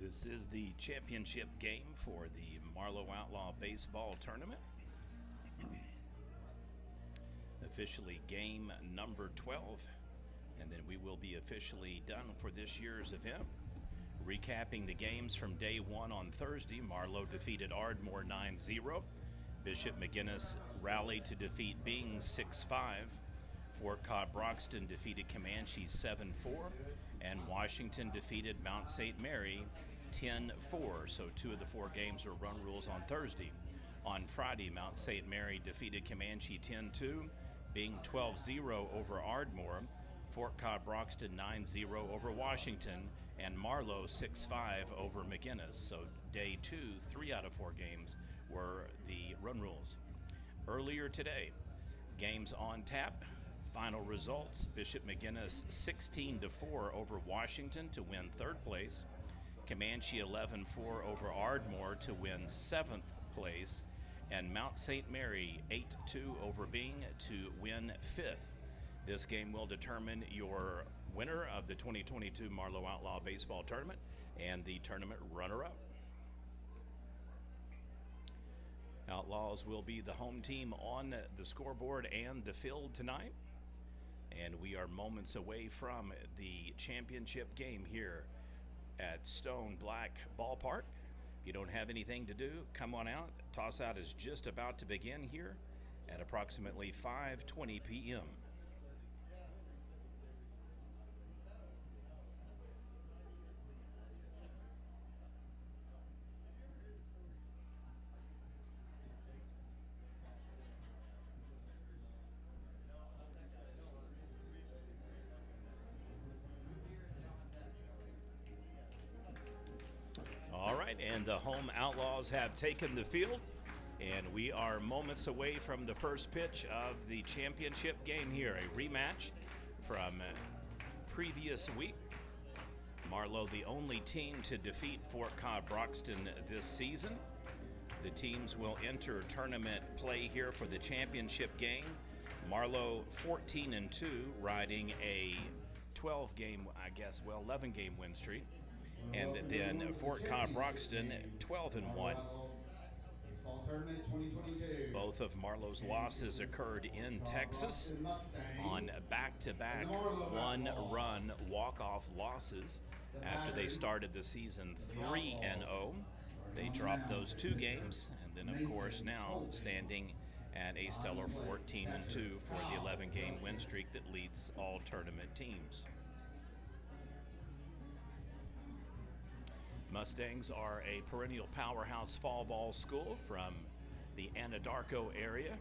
This is the championship game for the Marlow Outlaw Baseball Tournament. Officially game number 12, and then we will be officially done for this year's event. Recapping the games from day one on Thursday, Marlow defeated Ardmore 9-0. Bishop McGuinness rallied to defeat Bing 6-5. Fort Cobb-Broxton defeated Comanche 7-4, and Washington defeated Mount St. Mary 10-4. So 2 of the 4 games were run rules on Thursday. On Friday, Mount St. Mary defeated Comanche 10-2, Bing 12-0 over Ardmore, Fort Cobb-Broxton 9-0 over Washington, and Marlow 6-5 over McGuinness. So day 2, 3 out of 4 games were the run rules. Earlier today, games on tap. Final results: Bishop McGuinness 16-4 over Washington to win 3rd place. Comanche 11-4 over Ardmore to win 7th place. And Mount St. Mary 8-2 over Bing to win 5th. This game will determine your winner of the 2022 Marlow Outlaw Baseball Tournament and the tournament runner-up. Outlaws will be the home team on the scoreboard and the field tonight. And we are moments away from the championship game here at Stone Black Ballpark. If you don't have anything to do, come on out. Toss out is just about to begin here at approximately 5:20 p.m. All right, and the home Outlaws have taken the field, and we are moments away from the first pitch of the championship game here, a rematch from previous week. Marlow, the only team to defeat Fort Cobb-Broxton this season. The teams will enter tournament play here for the championship game. Marlow 14-2, riding a 11-game win streak. And then Fort Cobb-Broxton 12-1. Both of Marlow's losses occurred in Texas on back-to-back one-run walk-off losses after they started the season 3-0. They dropped those 2 games, and then of course now standing at a stellar 14-2 for the 11-game win streak that leads all tournament teams. Mustangs are a perennial powerhouse fall ball school from the Anadarko area.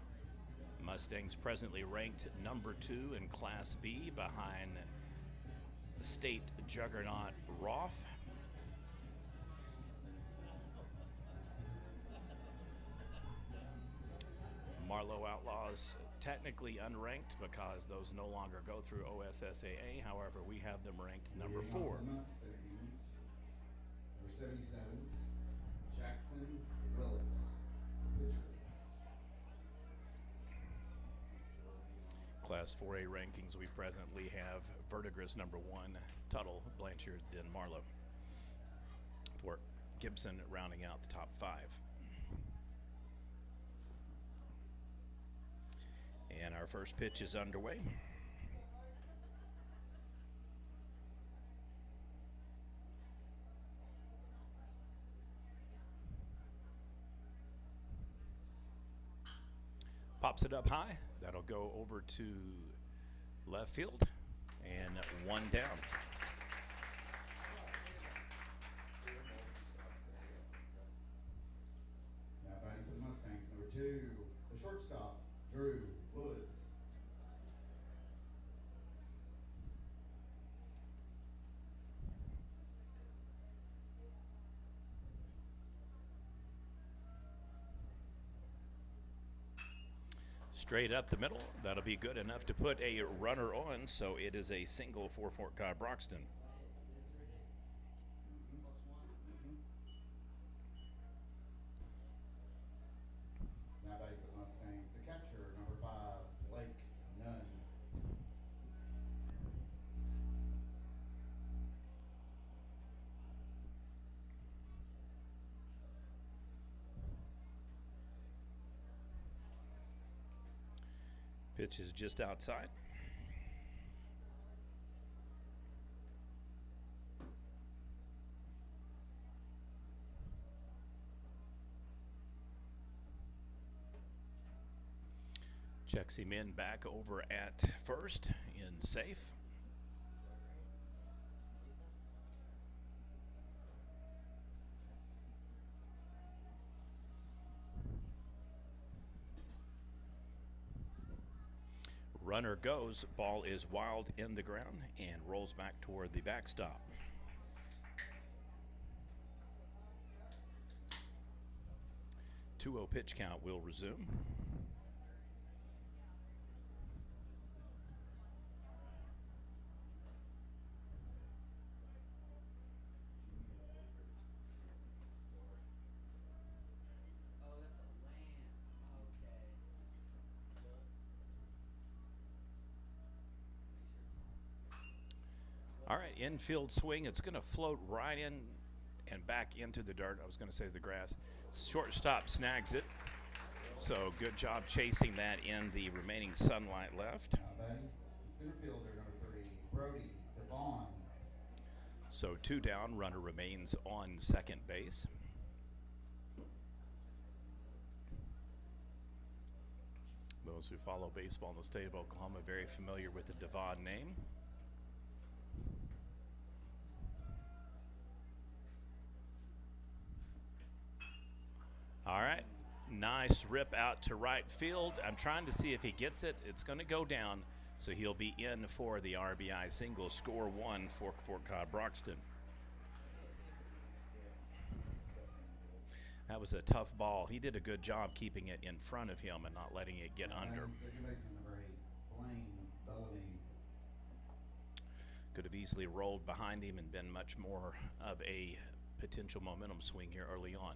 Mustangs presently ranked number 2 in Class B behind state juggernaut Roth. Marlow Outlaws technically unranked because those no longer go through OSSAA. However, we have them ranked number 4. 77, Jackson Willis, pitcher. Class 4A rankings, we presently have Verdigris number 1, Tuttle, Blanchard, then Marlow. Fort Gibson rounding out the top 5. And our first pitch is underway. Pops it up high. That'll go over to left field, and 1 down. Now batting for the Mustangs, number 2, the shortstop, Drew Woods. Straight up the middle. That'll be good enough to put a runner on, so it is a single for Fort Cobb-Broxton. Now batting for the Mustangs, the catcher, number 5, Blake Nunn. Pitch is just outside. Checks him in back over at first in safe. Runner goes, ball is wild in the ground and rolls back toward the backstop. Two-0 pitch count will resume. All right, infield swing. It's going to float right in and back into the dirt. I was going to say the grass. Shortstop snags it. So good job chasing that in the remaining sunlight left. Center fielder number 3, Brody Devon. So 2 down. Runner remains on second base. Those who follow baseball in the state of Oklahoma very familiar with the Devon name. All right, nice rip out to right field. I'm trying to see if he gets it. It's going to go down, so he'll be in for the RBI single. Score 1 for Fort Collins-Broxton. That was a tough ball. He did a good job keeping it in front of him and not letting it get under. Could have easily rolled behind him and been much more of a potential momentum swing here early on.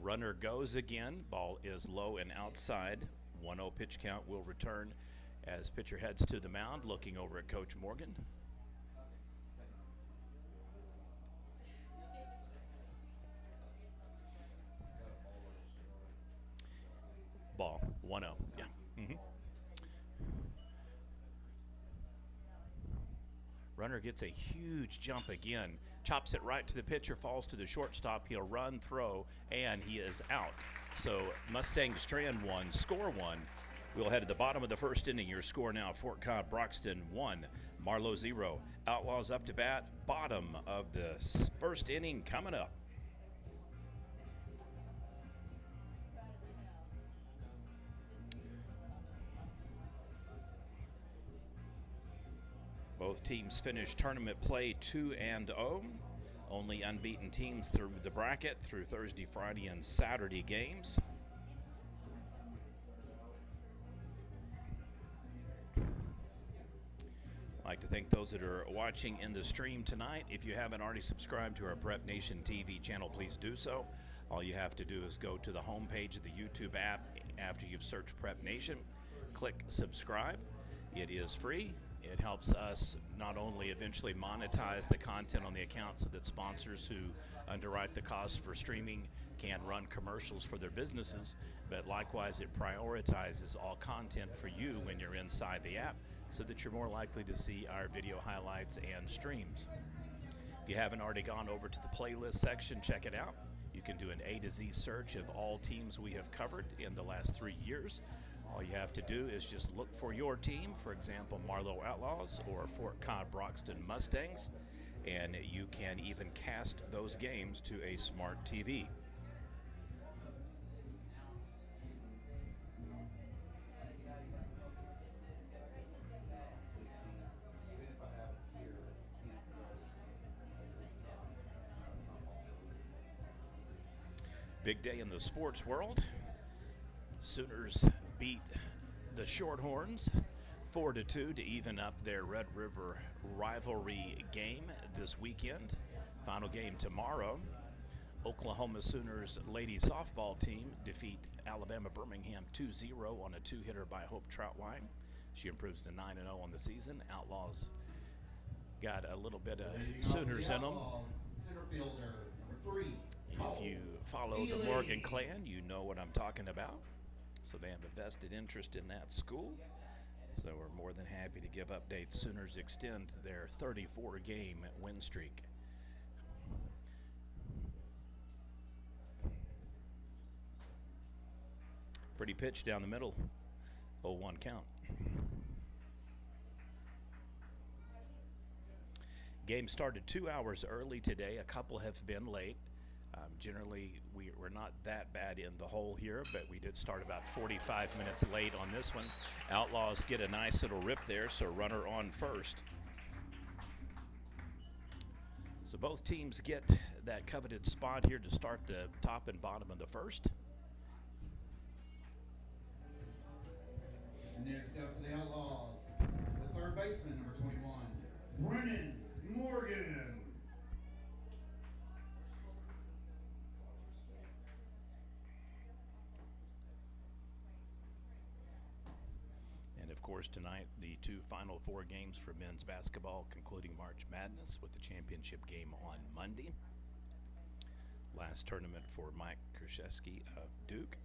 Runner goes again. Ball is low and outside. 1-0 pitch count will return as pitcher heads to the mound, looking over at Coach Morgan. Ball, 1-0, yeah. Runner gets a huge jump again, chops it right to the pitcher, falls to the shortstop. He'll run, throw, and he is out. So Mustangs strand 1, score 1. We'll head to the bottom of the first inning. Your score now, Fort Collins-Broxton 1, Marlow 0. Outlaws up to bat, bottom of the first inning coming up. Both teams finished tournament play 2-0. Only unbeaten teams through the bracket through Thursday, Friday, and Saturday games. I'd like to thank those that are watching in the stream tonight. If you haven't already subscribed to our Prep Nation TV channel, please do so. All you have to do is go to the homepage of the YouTube app after you've searched Prep Nation. Click subscribe. It is free. It helps us not only eventually monetize the content on the account so that sponsors who underwrite the cost for streaming can run commercials for their businesses, but likewise it prioritizes all content for you when you're inside the app so that you're more likely to see our video highlights and streams. If you haven't already gone over to the playlist section, check it out. You can do an A to Z search of all teams we have covered in the last 3 years. All you have to do is just look for your team, for example, Marlow Outlaws or Fort Collins-Broxton Mustangs, and you can even cast those games to a smart TV. Big day in the sports world. Sooners beat the Shorthorns 4-2 to even up their Red River rivalry game this weekend. Final game tomorrow. Oklahoma Sooners ladies softball team defeat Alabama Birmingham 2-0 on a 2-hitter by Hope Troutwine. She improves to 9-0 on the season. Outlaws got a little bit of Sooners in them. center fielder, number 3. If you follow the Morgan clan, you know what I'm talking about. So they have a vested interest in that school. So we're more than happy to give updates. Sooners extend their 34-game win streak. Pretty pitch down the middle. 0-1 count. Game started 2 hours early today. A couple have been late. Generally, we're not that bad in the hole here, but we did start about 45 minutes late on this one. Outlaws get a nice little rip there, so runner on first. So both teams get that coveted spot here to start the top and bottom of the first. And next up for the Outlaws, the third baseman, number 21, Brennan Morgan. And of course tonight, the 2 Final Four games for men's basketball, concluding March Madness with the championship game on Monday. Last tournament for Mike Krzyzewski of Duke.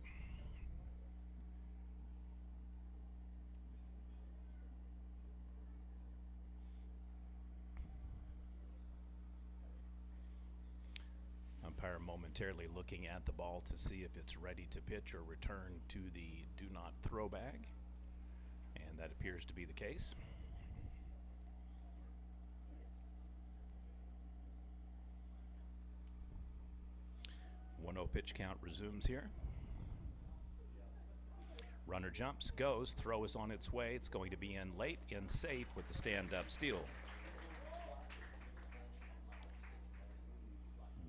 Umpire momentarily looking at the ball to see if it's ready to pitch or return to the do not throw bag. And that appears to be the case. One 0 pitch count resumes here. Runner jumps, goes, throw is on its way. It's going to be in late, in safe with the stand-up steal.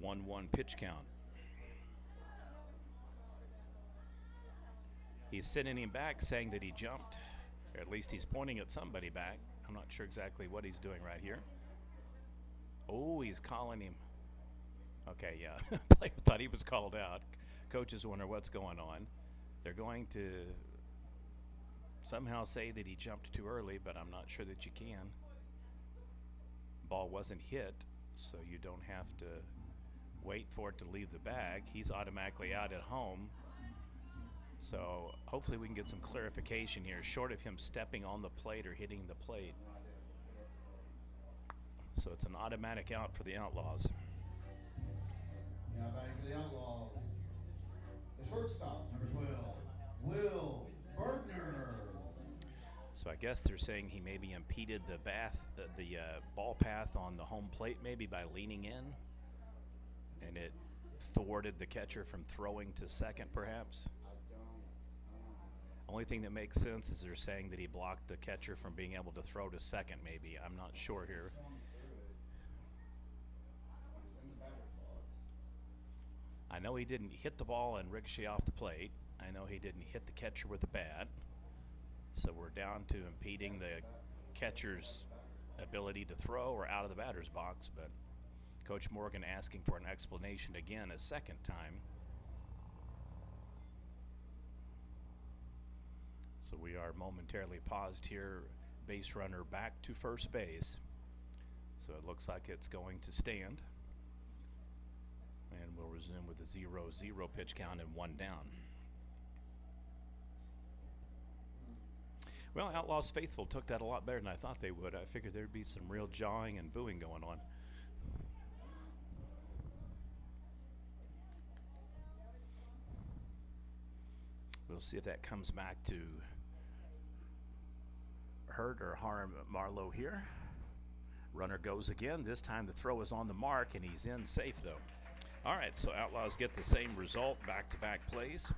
1-1 pitch count. He's sending him back, saying that he jumped. Or at least he's pointing at somebody back. I'm not sure exactly what he's doing right here. Oh, he's calling him. Okay, yeah. Player thought he was called out. Coaches wonder what's going on. They're going to somehow say that he jumped too early, but I'm not sure that you can. Ball wasn't hit, so you don't have to wait for it to leave the bag. He's automatically out at home. So hopefully we can get some clarification here, short of him stepping on the plate or hitting the plate. So it's an automatic out for the Outlaws. Now batting for the Outlaws, the shortstop, number 12, Will Bergner. So I guess they're saying he maybe impeded the ball path on the home plate, maybe by leaning in, and it thwarted the catcher from throwing to second, perhaps. Only thing that makes sense is they're saying that he blocked the catcher from being able to throw to second, maybe. I'm not sure here. I know he didn't hit the ball and ricochet off the plate. I know he didn't hit the catcher with the bat. So we're down to impeding the catcher's ability to throw or out of the batter's box. But Coach Morgan asking for an explanation again a second time. So we are momentarily paused here. Base runner back to first base. So it looks like it's going to stand. And we'll resume with a 0-0 pitch count and 1 down. Well, Outlaws faithful took that a lot better than I thought they would. I figured there'd be some real jawing and booing going on. We'll see if that comes back to hurt or harm Marlow here. Runner goes again. This time the throw is on the mark, and he's in safe, though. All right, so Outlaws get the same result, back-to-back plays.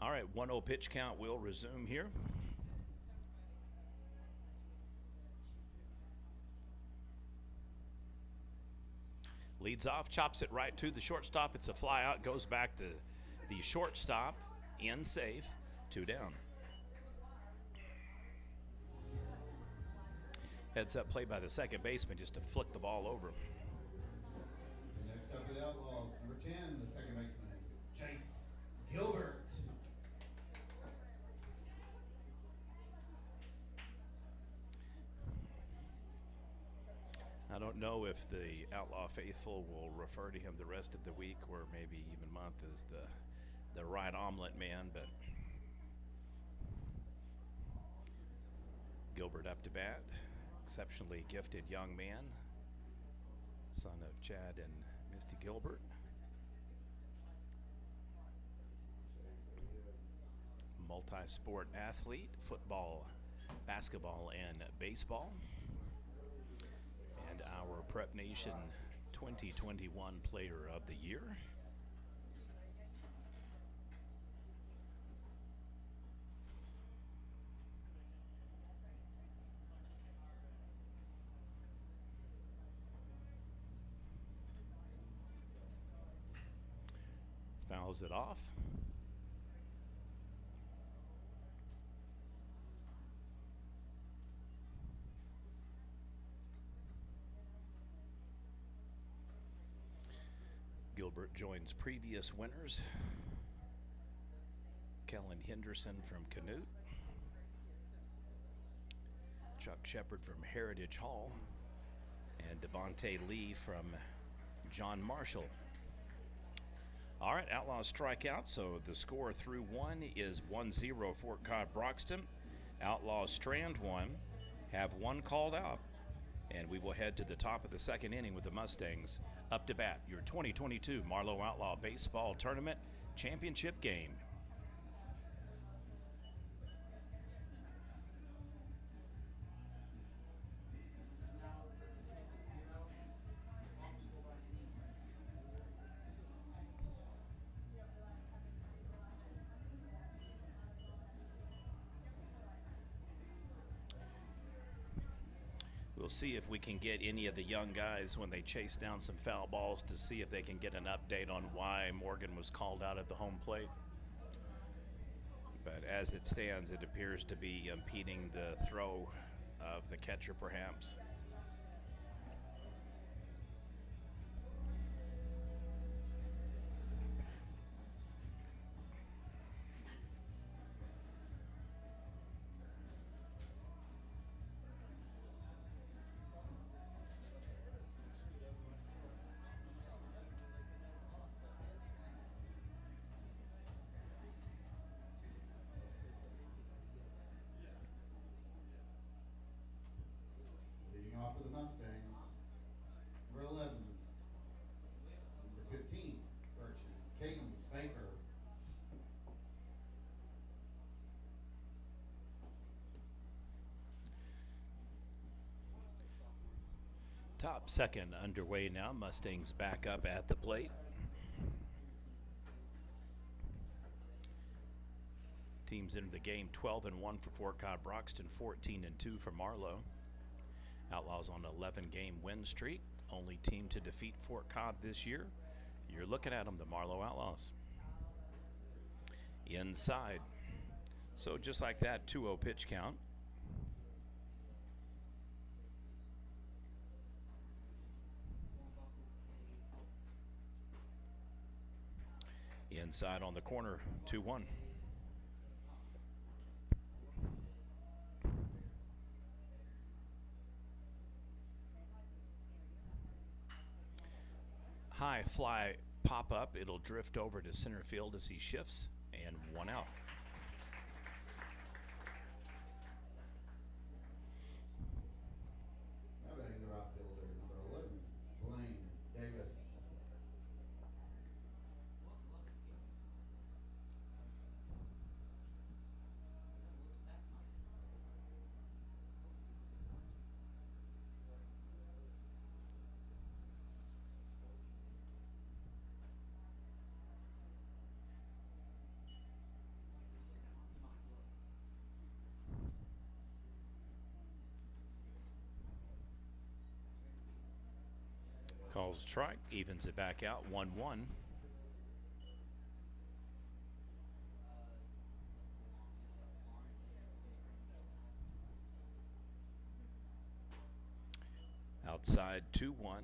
All right, 1-0 pitch count will resume here. Leads off, chops it right to the shortstop. It's a fly out, goes back to the shortstop. in safe, 2 down. Heads up play by the second baseman just to flick the ball over. Next up for the Outlaws, number 10, the second baseman, Chase Gilbert. I don't know if the Outlaw faithful will refer to him the rest of the week or maybe even month as the right omelet man, but Gilbert up to bat. Exceptionally gifted young man, son of Chad and Misty Gilbert. Multi-sport athlete, football, basketball, and baseball. And our Prep Nation 2021 Player of the Year. Fouls it off. Gilbert joins previous winners. Kellen Henderson from Canute. Chuck Shepard from Heritage Hall. And Devontae Lee from John Marshall. All right, Outlaws strike out, so the score through 1 is 1-0 Fort Cobb-Broxton. Outlaws strand 1, have 1 called out, and we will head to the top of the second inning with the Mustangs up to bat. Your 2022 Marlow Outlaw Baseball Tournament Championship game. We'll see if we can get any of the young guys when they chase down some foul balls to see if they can get an update on why Morgan was called out at the home plate. But as it stands, it appears to be impeding the throw of the catcher perhaps. Off for the Mustangs, number 11, number 15, Bertrand Caden Baker. Top second underway now. Mustangs back up at the plate. Teams into the game 12-1 for Fort Cobb-Broxton, 14-2 for Marlow. Outlaws on an 11-game win streak. Only team to defeat Fort Cobb this year. You're looking at them, the Marlow Outlaws. Inside. So just like that, 2-0 pitch count. Inside on the corner, 2-1. High fly pop up. It'll drift over to center field as he shifts, and 1 out. Now batting the right fielder, number 11, Blaine Davis. Calls strike, evens it back out, 1-1. Outside 2-1.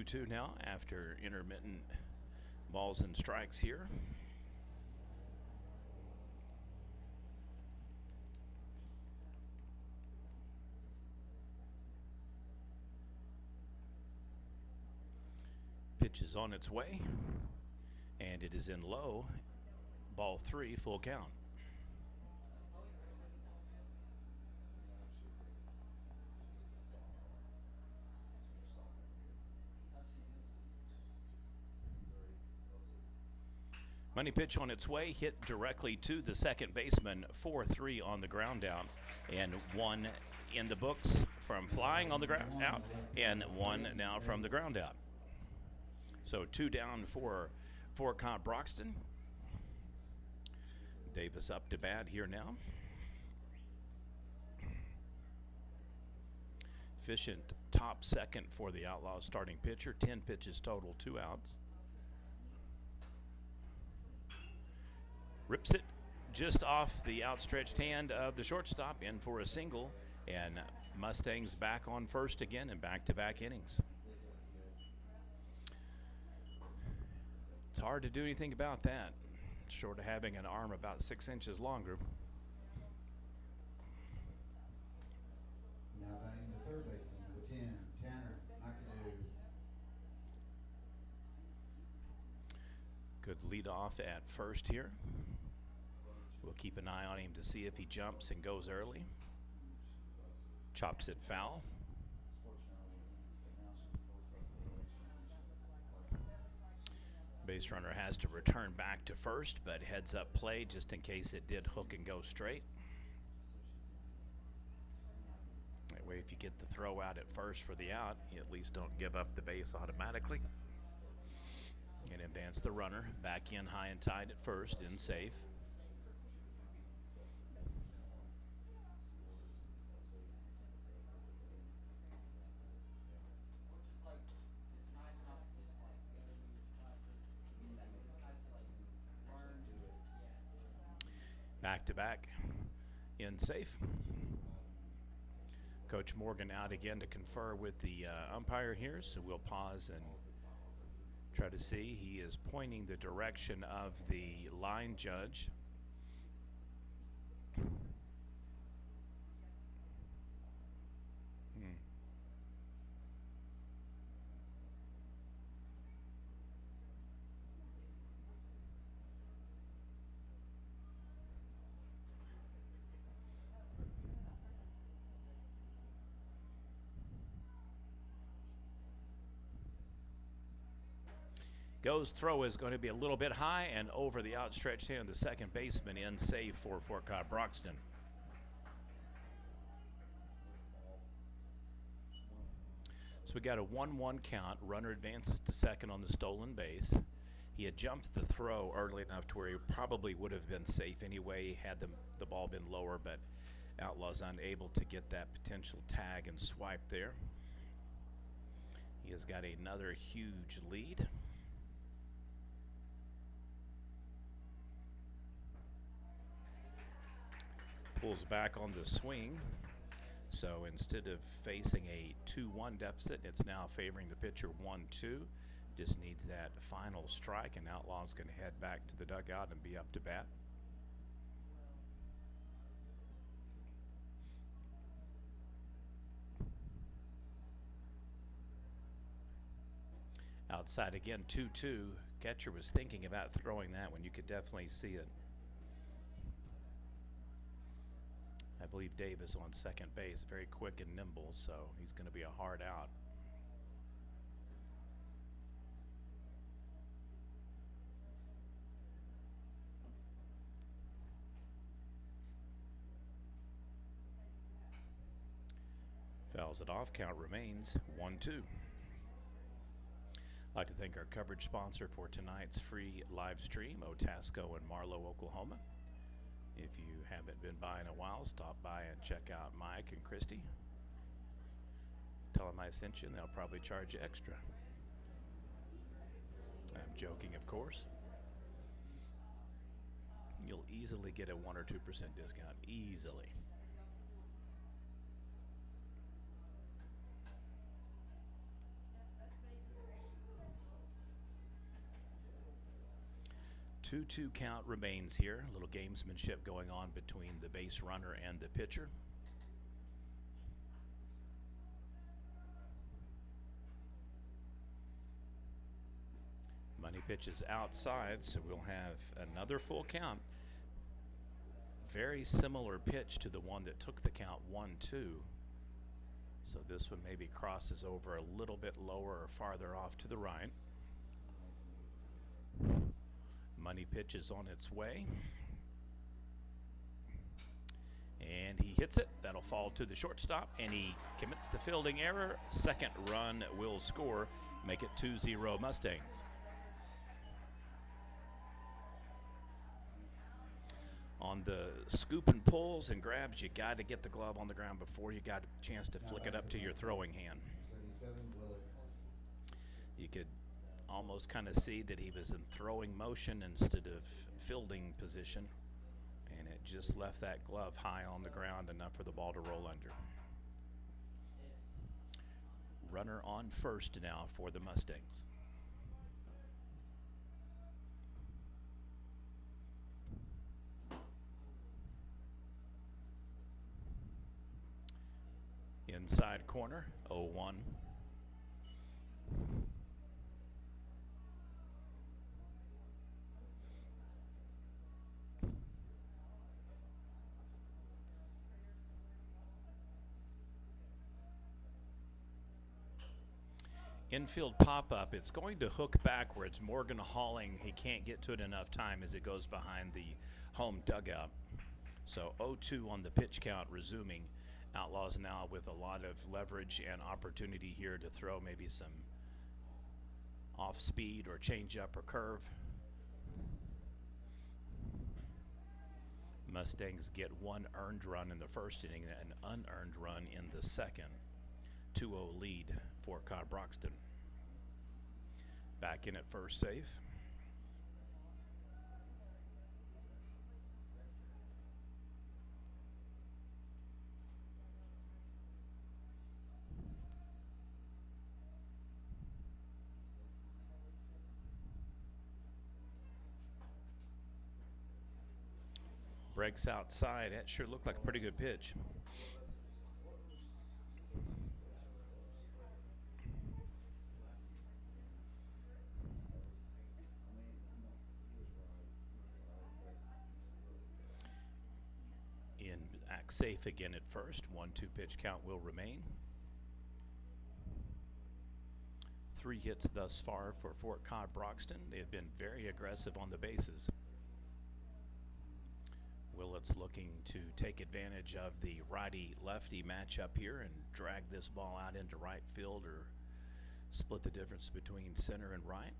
Two now after intermittent balls and strikes here. Pitch is on its way, and it is in low. Ball 3, full count. Money pitch on its way, hit directly to the second baseman, 4-3 on the ground out, and 1 in the books from flying on the ground out, and 1 now from the ground out. So 2 down for Broxton. Davis up to bat here now. Efficient top second for the Outlaws starting pitcher. 10 pitches total, 2 outs. Rips it just off the outstretched hand of the shortstop, in for a single, and Mustangs back on first again in back-to-back innings. It's hard to do anything about that, short of having an arm about 6 inches longer. Now batting the third baseman, number 10, Tanner McAdoo. Good lead off at first here. We'll keep an eye on him to see if he jumps and goes early. Chops it foul. Base runner has to return back to first, but heads up play just in case it did hook and go straight. That way, if you get the throw out at first for the out, you at least don't give up the base automatically. And advance the runner back in high and tight at first, in safe. Back to back in safe. Coach Morgan out again to confer with the umpire here, so we'll pause and try to see. He is pointing the direction of the line judge. Goes throw is going to be a little bit high and over the outstretched hand of the second baseman, in safe for Fort Broxton. So we got a 1-1 count. Runner advances to second on the stolen base. He had jumped the throw early enough to where he probably would have been safe anyway had the ball been lower, but Outlaws unable to get that potential tag and swipe there. He has got another huge lead. Pulls back on the swing, so instead of facing a 2-1 deficit, it's now favoring the pitcher 1-2. Just needs that final strike, and Outlaw's going to head back to the dugout and be up to bat. Outside again, 2-2. Catcher was thinking about throwing that one. You could definitely see it. I believe Davis on second base, very quick and nimble, so he's going to be a hard out. Fouls it off, count remains 1-2. I'd like to thank our coverage sponsor for tonight's free live stream, Otasco in Marlow, Oklahoma. If you haven't been by in a while, stop by and check out Mike and Christy. Tell them I sent you, and they'll probably charge you extra. I'm joking, of course. You'll easily get a 1 or 2% discount. Easily. Two count remains here. A little gamesmanship going on between the base runner and the pitcher. Money pitches outside, so we'll have another full count. Very similar pitch to the one that took the count 1-2. So this one maybe crosses over a little bit lower or farther off to the right. Money pitch is on its way. And he hits it. That'll fall to the shortstop, and he commits the fielding error. Second run will score, make it 2-0 Mustangs. On the scoop and pulls and grabs, you got to get the glove on the ground before you got a chance to flick it up to your throwing hand. You could almost kind of see that he was in throwing motion instead of fielding position, and it just left that glove high on the ground, enough for the ball to roll under. Runner on first now for the Mustangs. Inside corner, 0-1. Infield pop-up, it's going to hook backwards. Morgan hauling, he can't get to it enough time as it goes behind the home dugout. So 0-2 on the pitch count, resuming. Outlaws now with a lot of leverage and opportunity here to throw maybe some off speed or change up or curve. Mustangs get one earned run in the first inning and an unearned run in the second. 2-0 lead for Cobb Broxton. Back in at first, safe. Breaks outside. That sure looked like a pretty good pitch. In act safe again at first. 1-2 pitch count will remain. 3 hits thus far for Fort Cobb Broxton. They have been very aggressive on the bases. Willett's looking to take advantage of the righty-lefty matchup here and drag this ball out into right field or split the difference between center and right.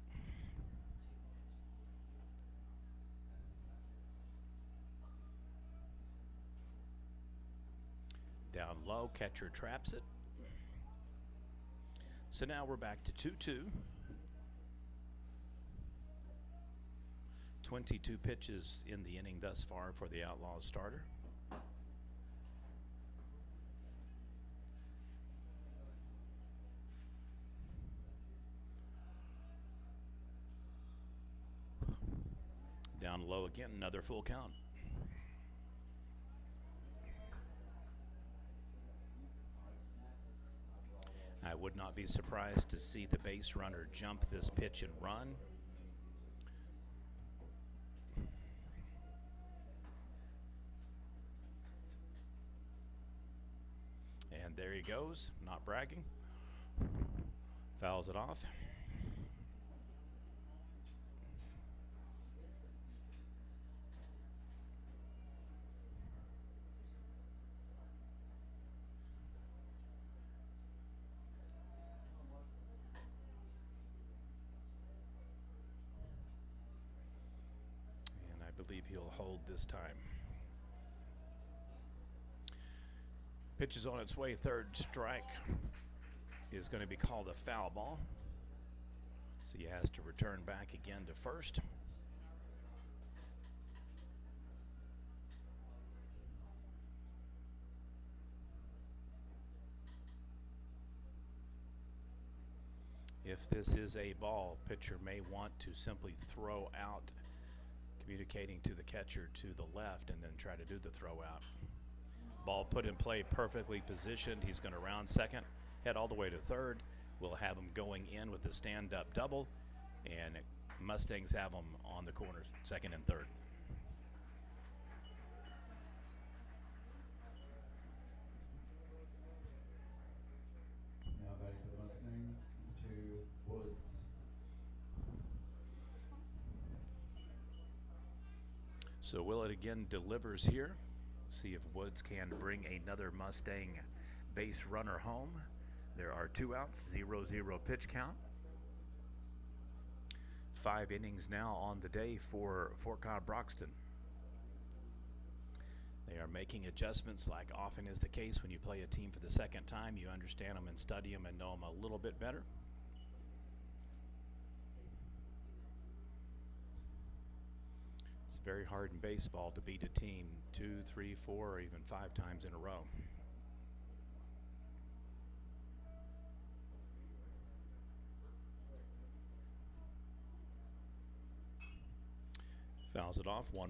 Down low, catcher traps it. So now we're back to 2-2. 22 pitches in the inning thus far for the Outlaws starter. Down low again, another full count. I would not be surprised to see the base runner jump this pitch and run. And there he goes, not bragging. Fouls it off. And I believe he'll hold this time. Pitch is on its way. Third strike is going to be called a foul ball. So he has to return back again to first. If this is a ball, pitcher may want to simply throw out, communicating to the catcher to the left, and then try to do the throw out. Ball put in play, perfectly positioned. He's going to round second, head all the way to third. We'll have him going in with the stand-up double, and Mustangs have him on the corners, second and third. Now batting for the Mustangs, number 2, Woods. So Willett again delivers here. See if Woods can bring another Mustang base runner home. There are 2 outs, 0-0 pitch count. 5 innings now on the day for Fort Cobb-Broxton. They are making adjustments, like often is the case when you play a team for the second time. You understand them and study them and know them a little bit better. It's very hard in baseball to beat a team 2, 3, 4, or even 5 times in a row. Fouls it off, 1-1.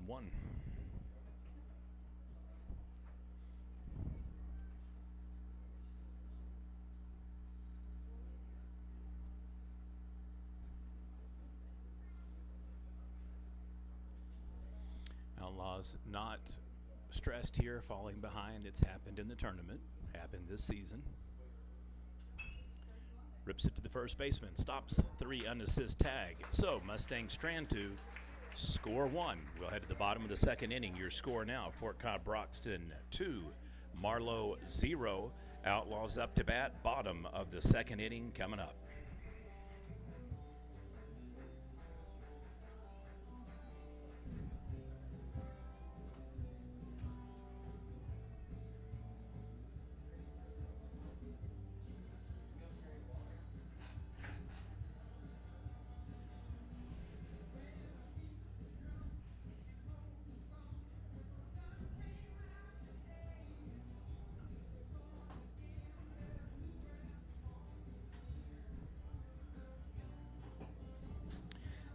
Outlaws not stressed here, falling behind. It's happened in the tournament, happened this season. Rips it to the first baseman, stops, 3 unassist tag. So Mustangs strand 2, score 1. We'll head to the bottom of the second inning. Your score now, Fort Cobb-Broxton 2, Marlow 0. Outlaws up to bat, bottom of the second inning coming up.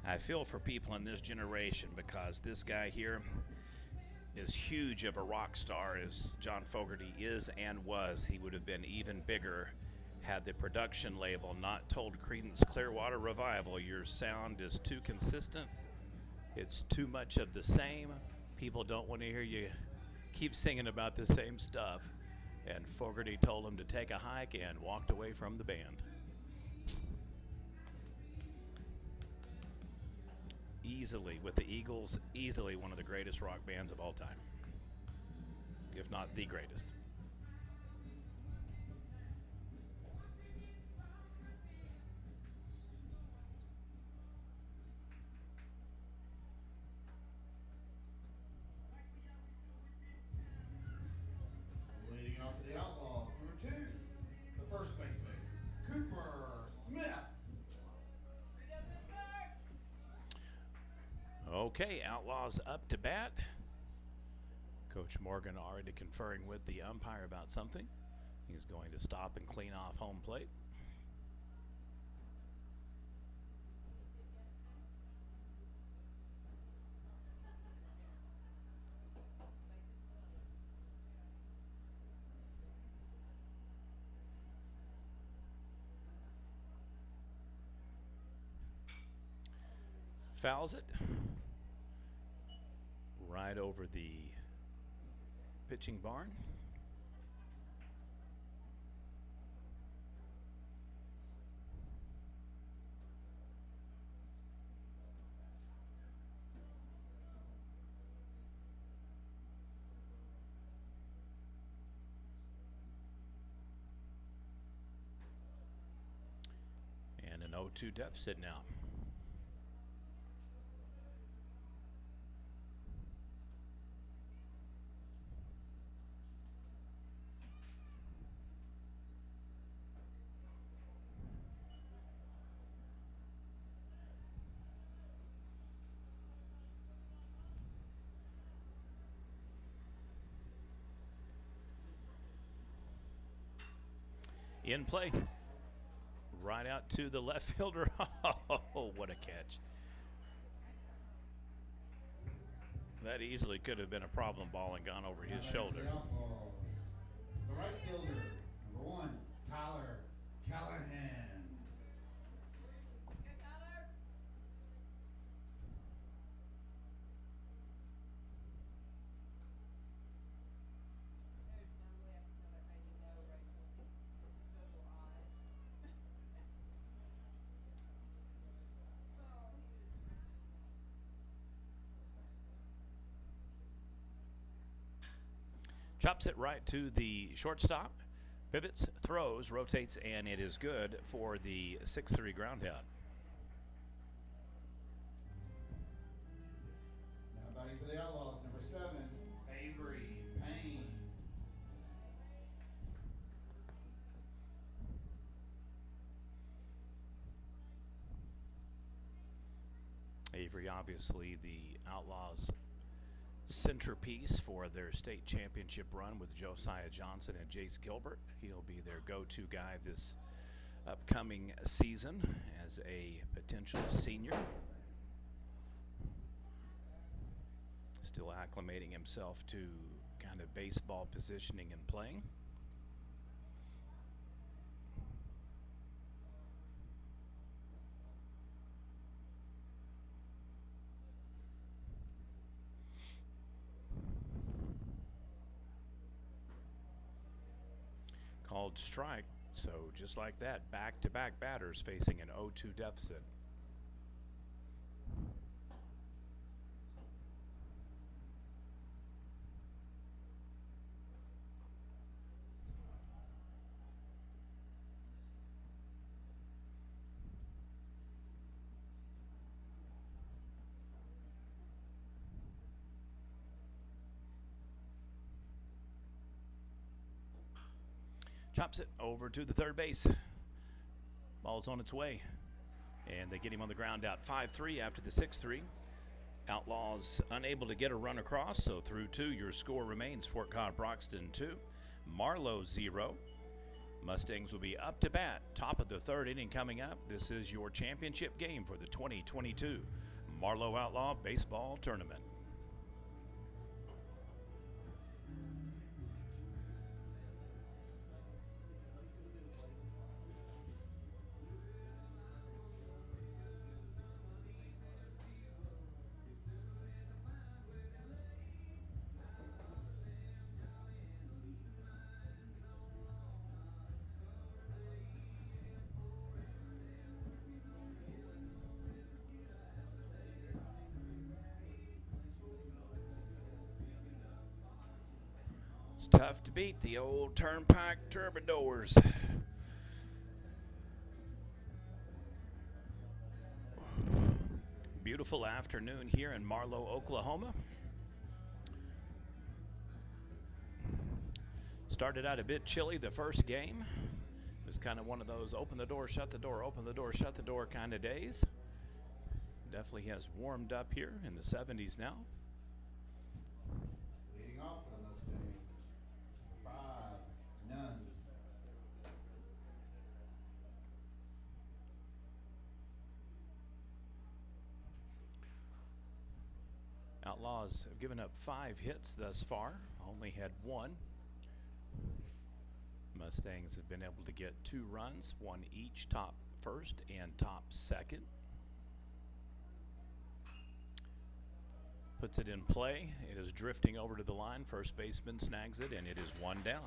I feel for people in this generation, because this guy here is huge of a rock star as John Fogarty is and was. He would have been even bigger had the production label not told Creedence Clearwater Revival, your sound is too consistent, it's too much of the same, people don't want to hear you keep singing about the same stuff. And Fogarty told him to take a hike and walked away from the band. Easily, with the Eagles, easily one of the greatest rock bands of all time, if not the greatest. Leading off for the Outlaws, number 2, the first baseman, Cooper Smith. Okay, Outlaws up to bat. Coach Morgan already conferring with the umpire about something. He's going to stop and clean off home plate. Fouls it right over the pitching barn. And an 0-2 deficit now. In play. Right out to the left fielder. Oh, what a catch. That easily could have been a problem ball and gone over his shoulder. The right fielder, number 1, Tyler Callahan. Chops it right to the shortstop. Pivots, throws, rotates, and it is good for the 6-3 ground out. Now batting for the Outlaws, number 7, Avery Payne. Avery, obviously the Outlaws' centerpiece for their state championship run with Josiah Johnson and Jace Gilbert. He'll be their go-to guy this upcoming season as a potential senior. Still acclimating himself to kind of baseball positioning and playing. Called strike, so just like that, back-to-back batters facing an 0-2 deficit. Chops it over to the third base. Ball's on its way. And they get him on the ground out. 5-3 after the 6-3. Outlaws unable to get a run across, so through 2, your score remains Fort Collin-Broxton 2, Marlow 0. Mustangs will be up to bat. Top of the 3rd inning coming up. This is your championship game for the 2022 Marlow Outlaw Baseball Tournament. It's tough to beat the old Turnpike Troubadours. Beautiful afternoon here in Marlow, Oklahoma. Started out a bit chilly the first game. It was kind of one of those open the door, shut the door, open the door, shut the door kind of days. Definitely has warmed up here in the 70s now. Leading off for the Mustangs, 5, none. Outlaws have given up 5 hits thus far, only had 1. Mustangs have been able to get 2 runs, 1 each, top first and top second. Puts it in play. It is drifting over to the line. First baseman snags it, and it is 1 down.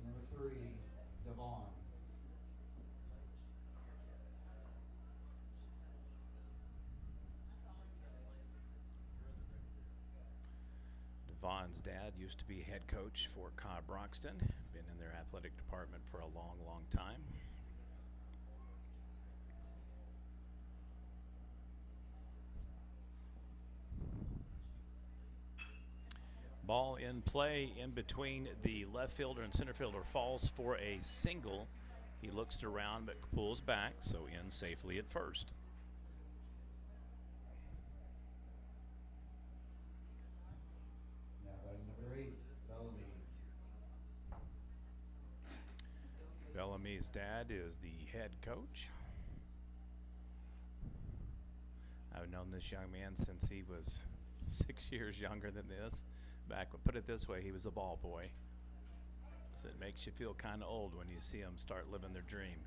Number 3, Devon. Devon's dad used to be head coach for Collin-Broxton. Been in their athletic department for a long, long time. Ball in play in between the left fielder and center fielder. Falls for a single. He looks around but pulls back, so in safely at first. May's dad is the head coach. I've known this young man since he was 6 years younger than this. Put it this way, he was a ball boy. So it makes you feel kind of old when you see them start living their dream.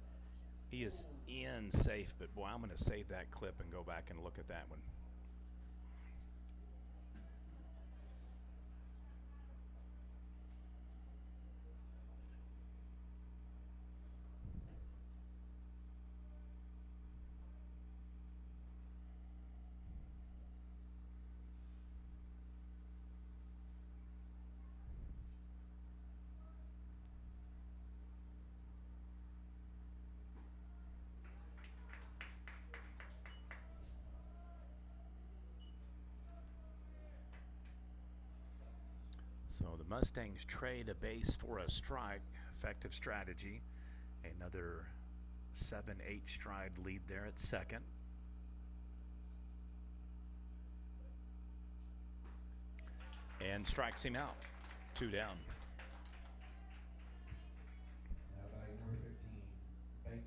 He is in safe, but boy, I'm going to save that clip and go back and look at that one. So the Mustangs trade a base for a strike. Effective strategy. Another 7-8 stride lead there at second. And strikes him out. 2 down. Now batting number 15, Baker.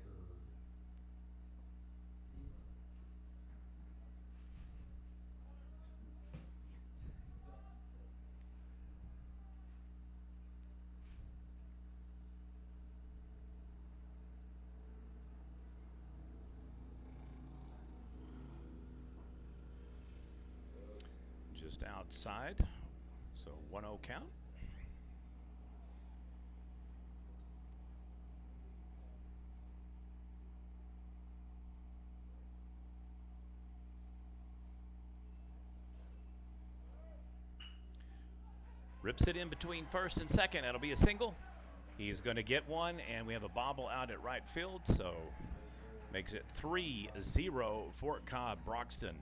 Just outside, so 1-0 count. Rips it in between first and second. That'll be a single. He's going to get one, and we have a bobble out at right field, so makes it 3-0 Fort Cobb Broxton.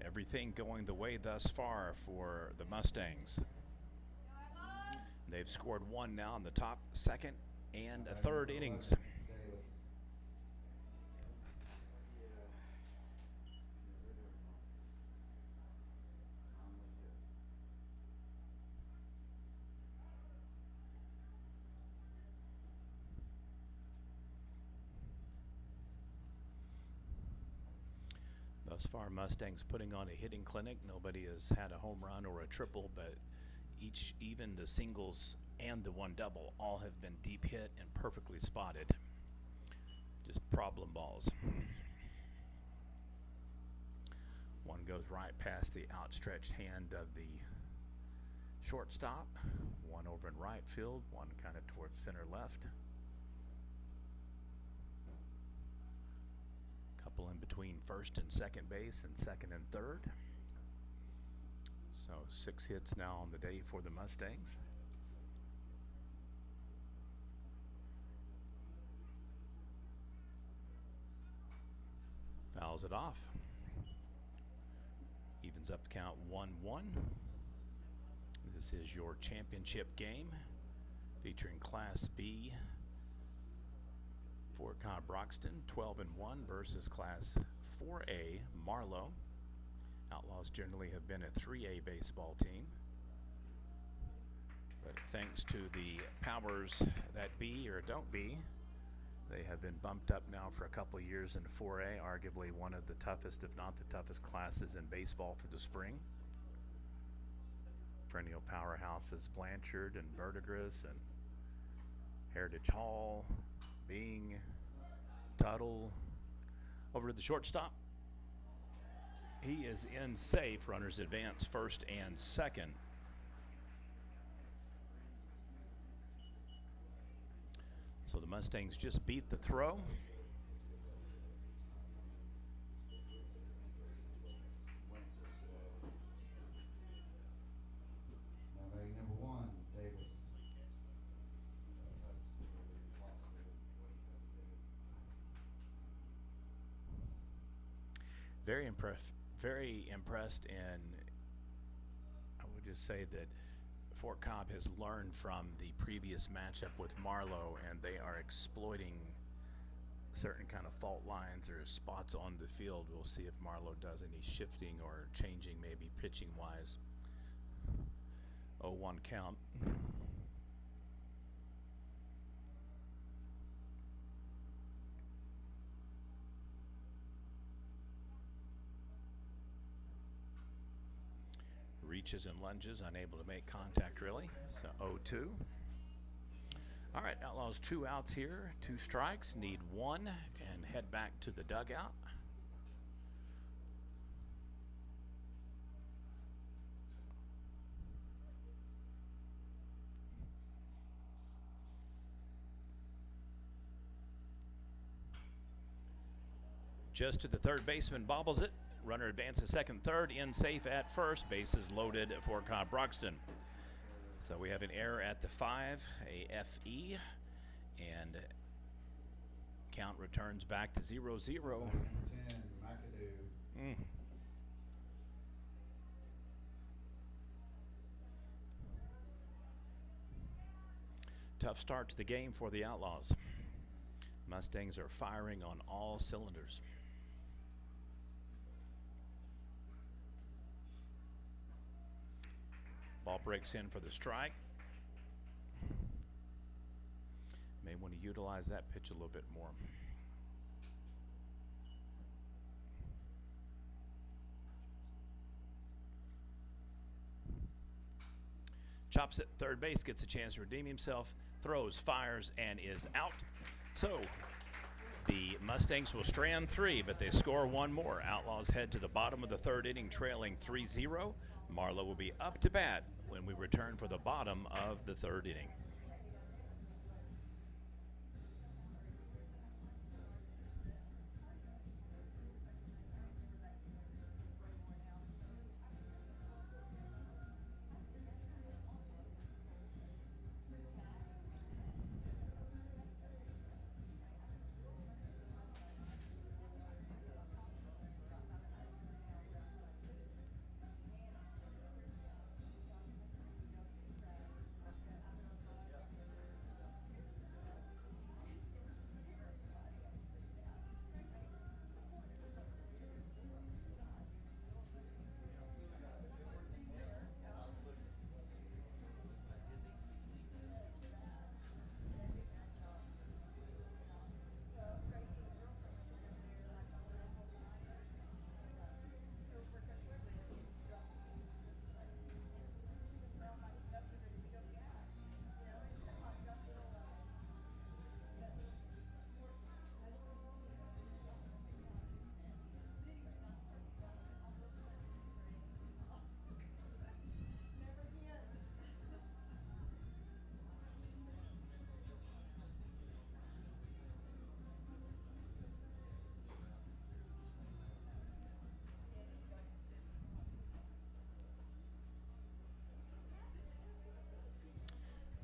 Everything going the way thus far for the Mustangs. They've scored one now in the top, second, and a third innings. Thus far, Mustangs putting on a hitting clinic. Nobody has had a home run or a triple, but even the singles and the one double, all have been deep hit and perfectly spotted. Just problem balls. One goes right past the outstretched hand of the shortstop. One over in right field, one kind of towards center left. Couple in between first and second base and second and third. So 6 hits now on the day for the Mustangs. Fouls it off. Evens up the count 1-1. This is your championship game featuring Class B Fort Cobb Broxton 12-1 versus Class 4A Marlow. Outlaws generally have been a 3A baseball team, but thanks to the powers that be or don't be, they have been bumped up now for a couple of years in 4A, arguably one of the toughest, if not the toughest classes in baseball for the spring. Perennial powerhouses Blanchard and Verdigris and Heritage Hall, Bing, Tuttle. Over to the shortstop. He is in safe. Runners advance first and second. So the Mustangs just beat the throw. Now batting number 1, Davis. Very impressed, and I would just say that Fort Cobb has learned from the previous matchup with Marlow, and they are exploiting certain kind of fault lines or spots on the field. We'll see if Marlow does any shifting or changing, maybe pitching wise. 0-1 count. reaches and lunges, unable to make contact really. So 0-2. All right, Outlaws 2 outs here, 2 strikes, need 1, and head back to the dugout. Just to the third baseman, bobbles it. Runner advances second, third, in safe at first. Bases loaded for Cobb Broxton. So we have an error at the 5, a FE, and count returns back to 0-0. 10, McAdoo. Tough start to the game for the Outlaws. Mustangs are firing on all cylinders. Ball breaks in for the strike. May want to utilize that pitch a little bit more. Chops at third base, gets a chance to redeem himself, throws, fires, and is out. So the Mustangs will strand 3, but they score 1 more. Outlaws head to the bottom of the third inning, trailing 3-0. Marlow will be up to bat when we return for the bottom of the third inning.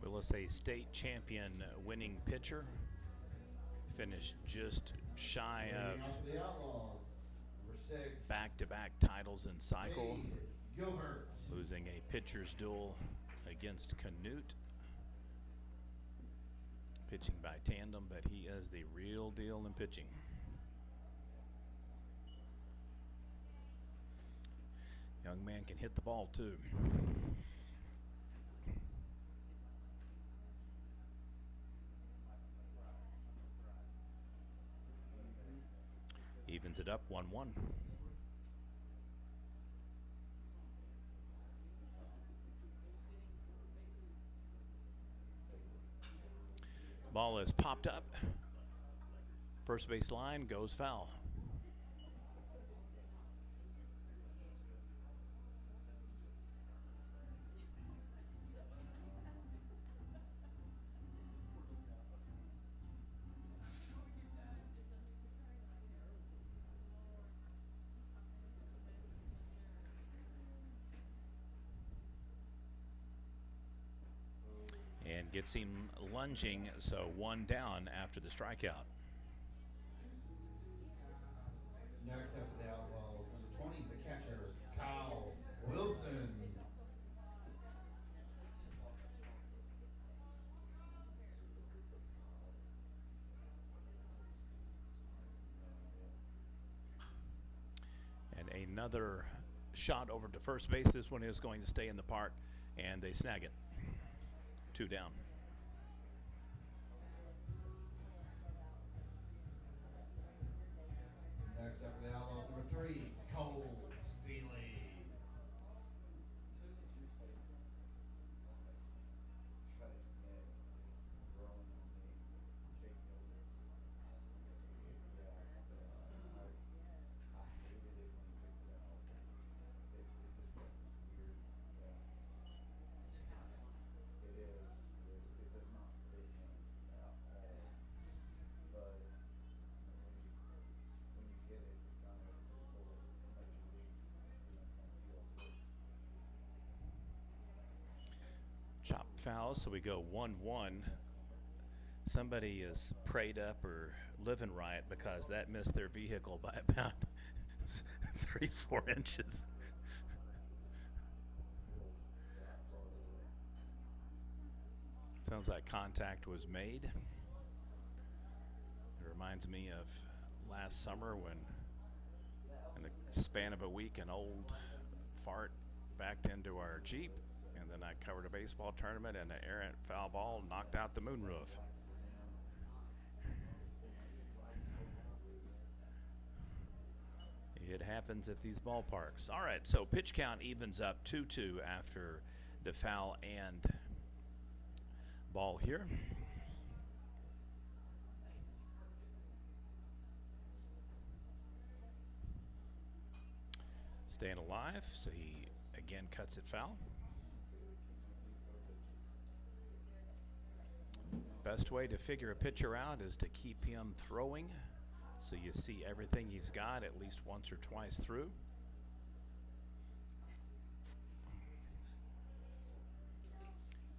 Willis, a state champion winning pitcher, finished just shy of The Outlaws, number 6. back-to-back titles in cycle, Cade Gilbert. losing a pitcher's duel against Canute. Pitching by tandem, but he is the real deal in pitching. Young man can hit the ball too. Evens it up 1-1. Ball is popped up. First base line goes foul. And gets him lunging, so 1 down after the strikeout. Next up for the Outlaws, number 20, the catcher, Kyle Wilson. And another shot over to first base. This one is going to stay in the park, and they snag it. 2 down. Next up for the Outlaws, number 3, Cole Seeley. fouls, so we go 1-1. Somebody is prayed up or living right because that missed their vehicle by about 3-4 inches. Sounds like contact was made. It reminds me of last summer when, in the span of a week, an old fart backed into our Jeep, and then I covered a baseball tournament and an errant foul ball knocked out the moonroof. It happens at these ballparks. All right, so pitch count evens up 2-2 after the foul and ball here. Staying alive, so he again cuts it foul. Best way to figure a pitcher out is to keep him throwing, so you see everything he's got at least once or twice through.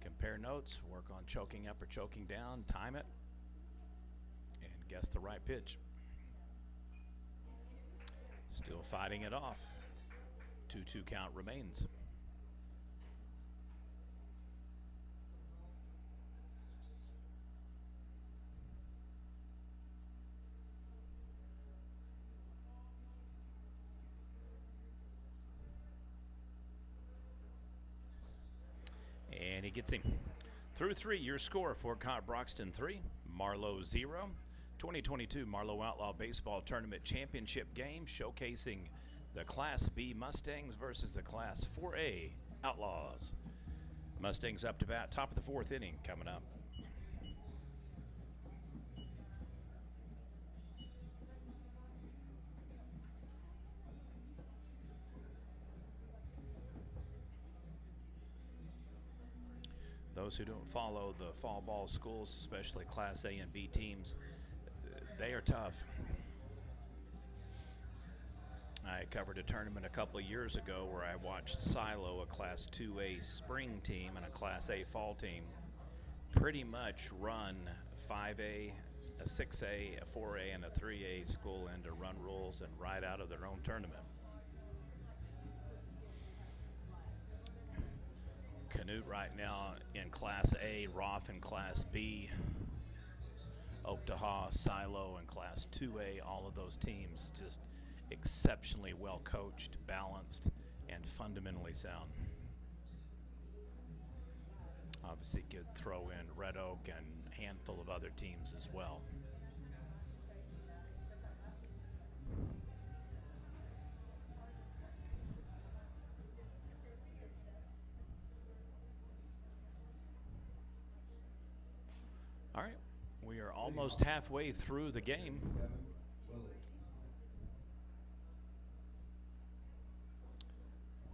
Compare notes, work on choking up or choking down, time it, and guess the right pitch. Still fighting it off. 2-2 count remains. And he gets him. Through 3, your score: Fort Broxton 3, Marlow 0. 2022 Marlow Outlaw Baseball Tournament Championship game showcasing the Class B Mustangs versus the Class 4A Outlaws. Mustangs up to bat, top of the 4th inning coming up. Those who don't follow the fall ball schools, especially Class A and B teams, they are tough. I covered a tournament a couple of years ago where I watched Silo, a Class 2A spring team and a Class A fall team, pretty much run 5A, a 6A, a 4A, and a 3A school into run rules and ride out of their own tournament. Canute right now in Class A, Roth in Class B, Otaha, Silo in Class 2A, all of those teams just exceptionally well coached, balanced, and fundamentally sound. Obviously could throw in Red Oak and a handful of other teams as well. All right, we are almost halfway through the game.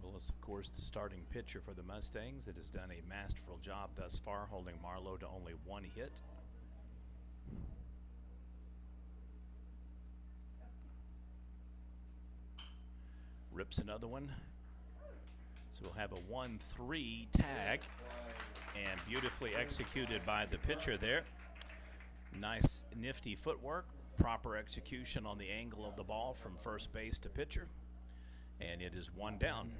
Willis, of course, the starting pitcher for the Mustangs. It has done a masterful job thus far, holding Marlow to only 1 hit. Rips another one. So we'll have a 1-3 tag, and beautifully executed by the pitcher there. Nice, nifty footwork, proper execution on the angle of the ball from first base to pitcher, and it is 1 down.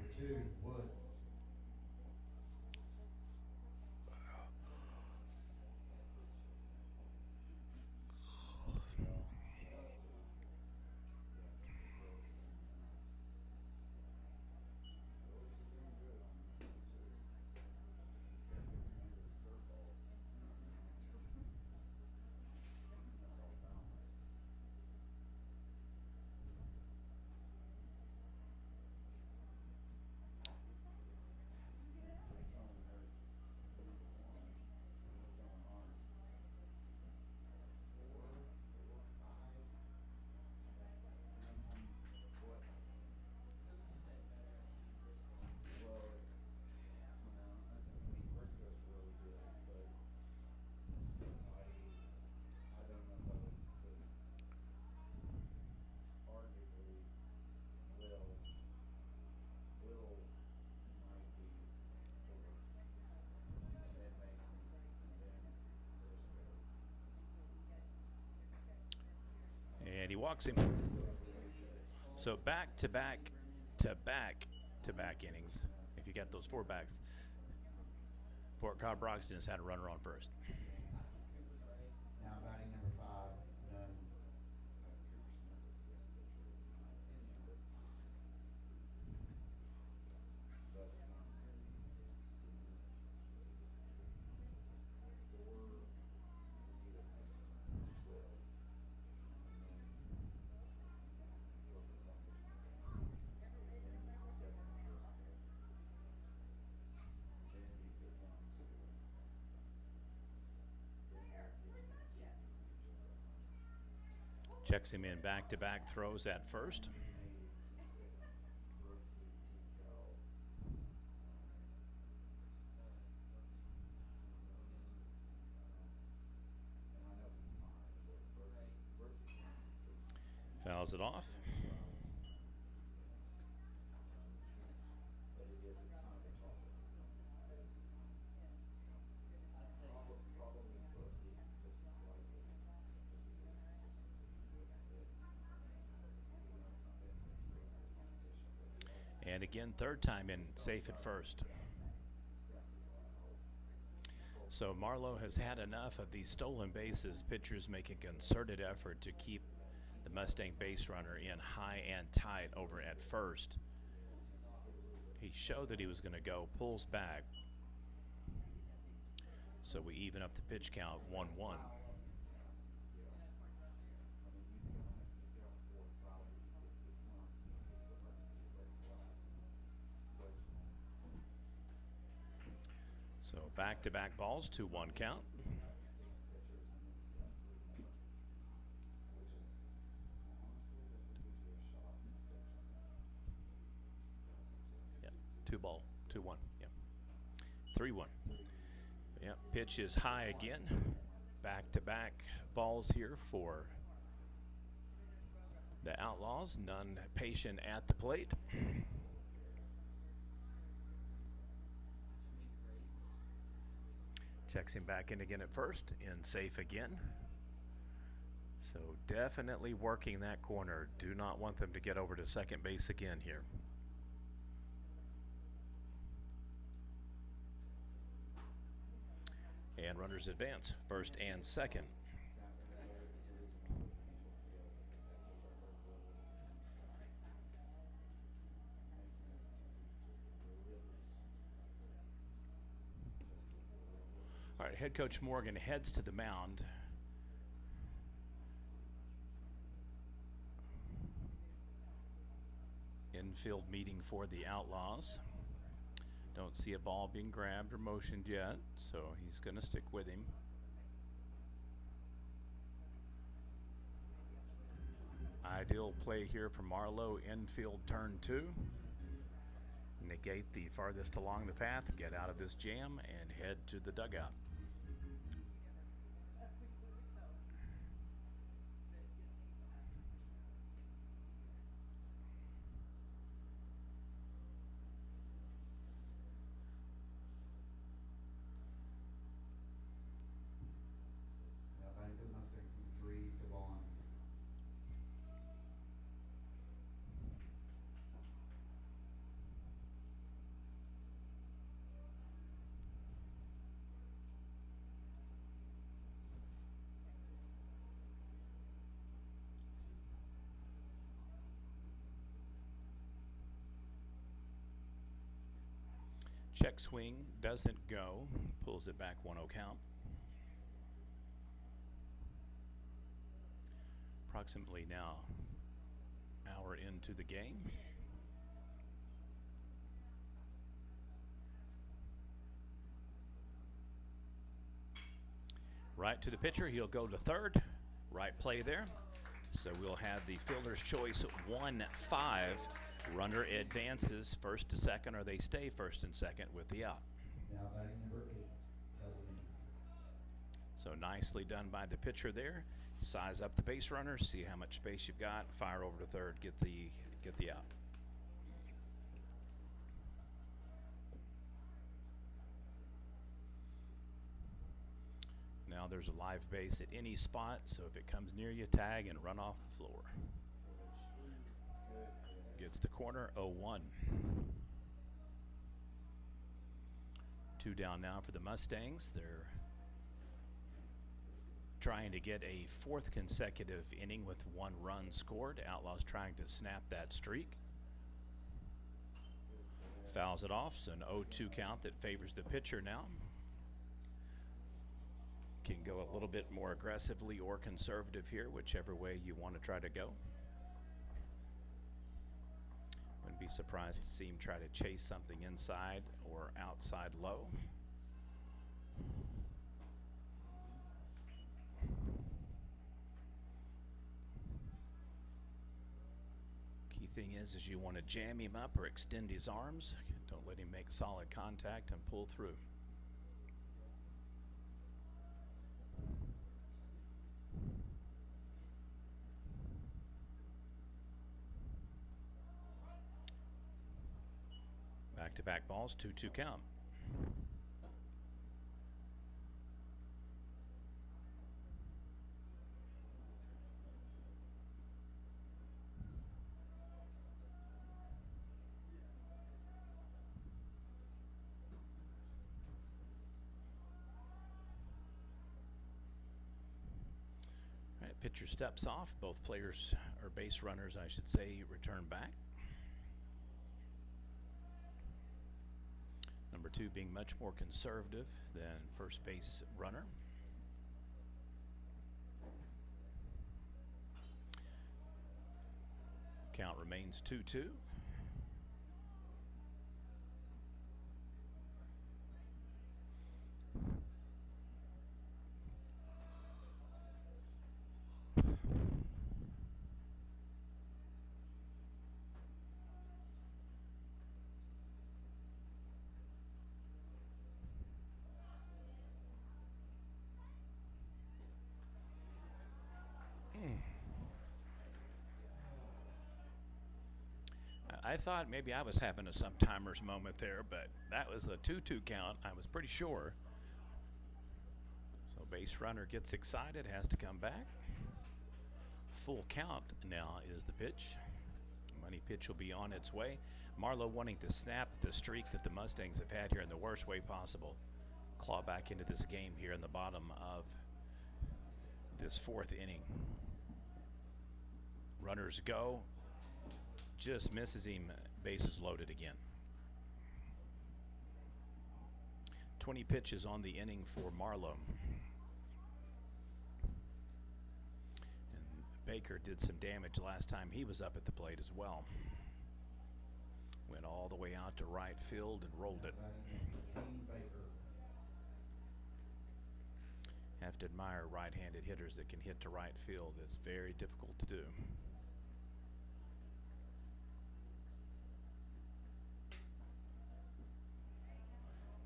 walks him. So back to back innings. If you got those 4 backs, Fort Cobb Broxton has had a runner on first. Now batting number 5, none. Checks him in back-to-back throws at first. Fouls it off. And again, third time in, safe at first. So Marlow has had enough of these stolen bases. Pitchers make a concerted effort to keep the Mustang base runner in high and tight over at first. He showed that he was going to go, pulls back. So we even up the pitch count, 1-1. So back-to-back balls, 2-1 count. Yeah, 2-ball, 2-1. Yeah, 3-1. Yeah, pitch is high again. Back-to-back balls here for the Outlaws. None patient at the plate. Checks him back in again at first, in safe again. So definitely working that corner. Do not want them to get over to second base again here. And runners advance, first and second. All right, head coach Morgan heads to the mound. Infield meeting for the Outlaws. Don't see a ball being grabbed or motioned yet, so he's going to stick with him. Ideal play here for Marlow, infield turn 2. Negate the farthest along the path, get out of this jam, and head to the dugout. Now batting for the Mustangs, number 3, Devon. Check swing, doesn't go, pulls it back, 1-0 count. Approximately now hour into the game. Right to the pitcher, he'll go to third. Right play there. So we'll have the fielder's choice 1-5. Runner advances first to second, or they stay first and second with the out. Now batting number 8, Helen. So nicely done by the pitcher there. Size up the base runner, see how much space you've got, fire over to third, get the out. Now now there's a live base at any spot, so if it comes near you, tag and run off the floor. Gets the corner, 0-1. 2 down now for the Mustangs. They're trying to get a 4th consecutive inning with 1 run scored. Outlaws trying to snap that streak. Fouls it off, so an 0-2 count that favors the pitcher now. Can go a little bit more aggressively or conservative here, whichever way you want to try to go. Wouldn't be surprised to see him try to chase something inside or outside low. Key thing is you want to jam him up or extend his arms. Don't let him make solid contact and pull through. Back-to-back balls, 2-2 count. All right, pitcher steps off. Both players, or base runners, I should say, return back. Number 2 being much more conservative than first base runner. Count remains 2-2. I thought maybe I was having a sometimers moment there, but that was a 2-2 count. I was pretty sure. So base runner gets excited, has to come back. Full count now is the pitch. Money pitch will be on its way. Marlow wanting to snap the streak that the Mustangs have had here in the worst way possible. Claw back into this game here in the bottom of this 4th inning. Runners go. Just misses him, bases loaded again. 20 pitches on the inning for Marlow. And Baker did some damage last time he was up at the plate as well. Went all the way out to right field and rolled it. Have to admire right-handed hitters that can hit to right field. It's very difficult to do.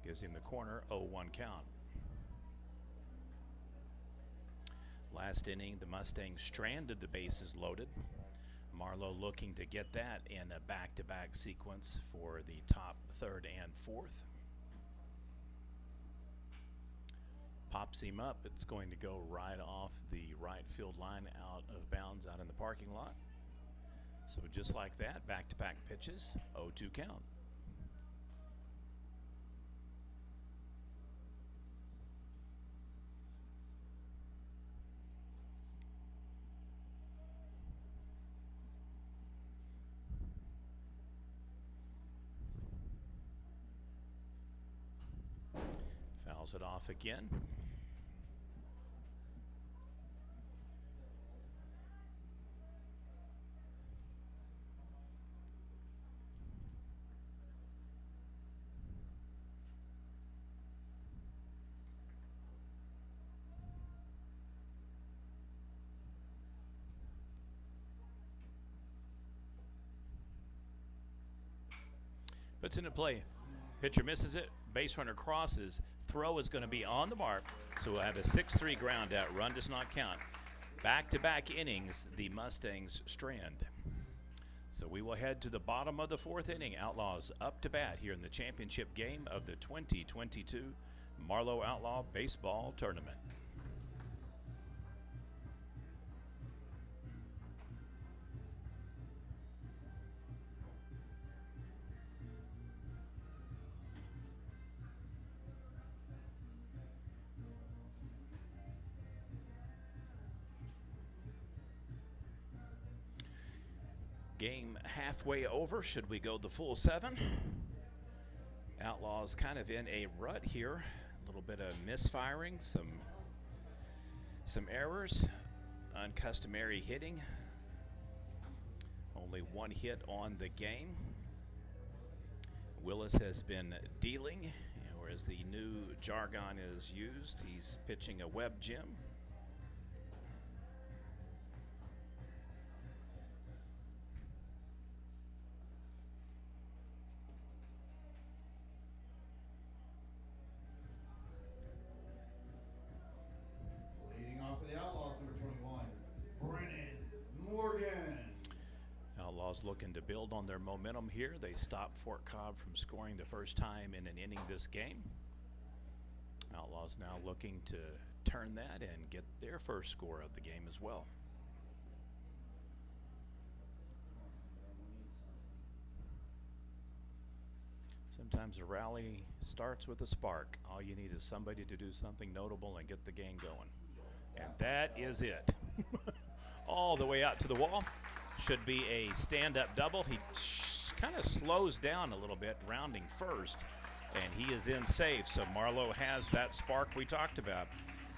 Gives him the corner, 0-1 count. Last inning, the Mustangs stranded the bases loaded. Marlow looking to get that in a back-to-back sequence for the top 3rd and 4th. Pops him up. It's going to go right off the right field line, out of bounds, out in the parking lot. So just like that, back-to-back pitches, 0-2 count. Fouls it off again. Puts into play. Pitcher misses it. Base runner crosses. Throw is going to be on the mark. So we'll have a 6-3 ground out. Run does not count. Back-to-back innings, the Mustangs strand. So we will head to the bottom of the 4th inning. Outlaws up to bat here in the championship game of the 2022 Marlow Outlaw Baseball Tournament. Game halfway over. Should we go the full 7? Outlaws kind of in a rut here. A little bit of misfiring, some errors, uncustomary hitting. Only 1 hit on the game. Willis has been dealing, or as the new jargon is used, he's pitching a web gem. Leading off for the Outlaws, number 21, Brennan Morgan. Outlaws looking to build on their momentum here. They stopped Fort Cobb from scoring the first time in an inning this game. Outlaws now looking to turn that and get their first score of the game as well. Sometimes a rally starts with a spark. All you need is somebody to do something notable and get the game going. And that is it. All the way out to the wall. Should be a stand-up double. He kind of slows down a little bit, rounding first, and he is in safe. So Marlow has that spark we talked about.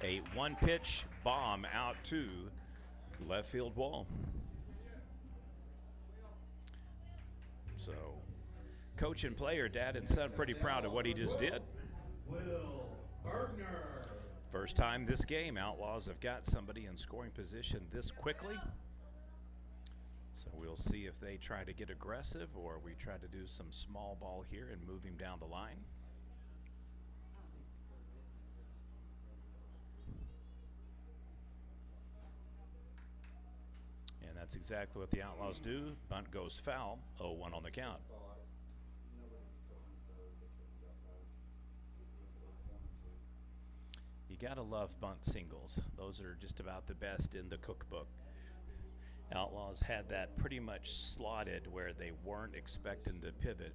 A 1-pitch bomb out to left field wall. So coach and player, dad and son, pretty proud of what he just did. Will Bergner. First time this game, Outlaws have got somebody in scoring position this quickly. So we'll see if they try to get aggressive or we try to do some small ball here and move him down the line. And that's exactly what the Outlaws do. Bunt goes foul, 0-1 on the count. You gotta love bunt singles. Those are just about the best in the cookbook. Outlaws had that pretty much slotted where they weren't expecting the pivot.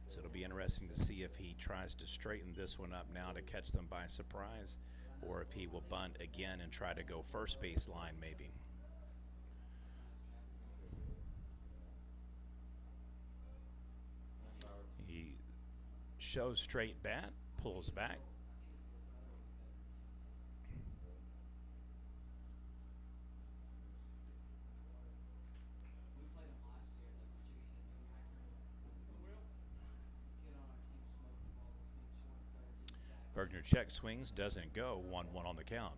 So it'll be interesting to see if he tries to straighten this one up now to catch them by surprise, or if he will bunt again and try to go first base line maybe. He shows straight bat, pulls back. Bergner check swings, doesn't go, 1-1 on the count.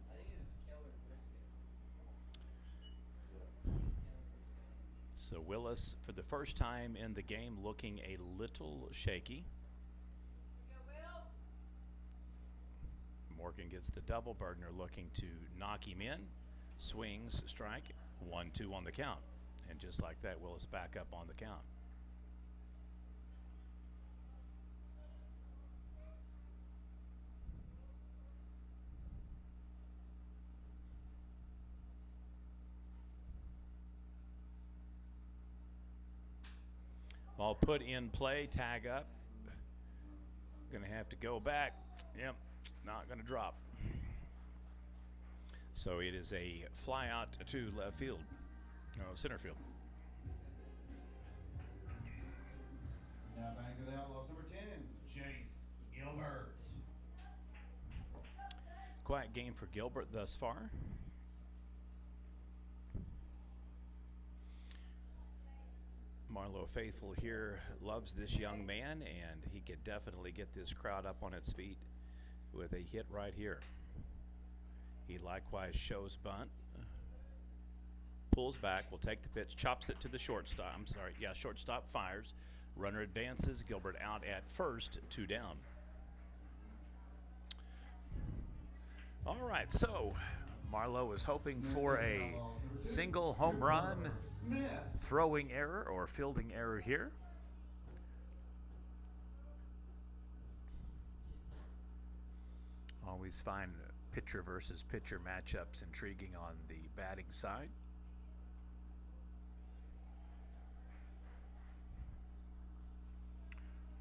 So Willis, for the first time in the game, looking a little shaky. Morgan gets the double. Bergner looking to knock him in. Swings, strike, 1-2 on the count. And just like that, Willis back up on the count. Ball put in play, tag up. Gonna have to go back. Yep, not gonna drop. So it is a fly out to left field, no, center field. Now batting for the Outlaws, number 10, Chase Gilbert. Quiet game for Gilbert thus far. Marlow faithful here loves this young man, and he could definitely get this crowd up on its feet with a hit right here. He likewise shows bunt, pulls back, will take the pitch, chops it to the shortstop. Shortstop fires. Runner advances. Gilbert out at first, 2 down. All right, so Marlow is hoping for a single home run, throwing error or fielding error here. Always find pitcher versus pitcher matchups intriguing on the batting side.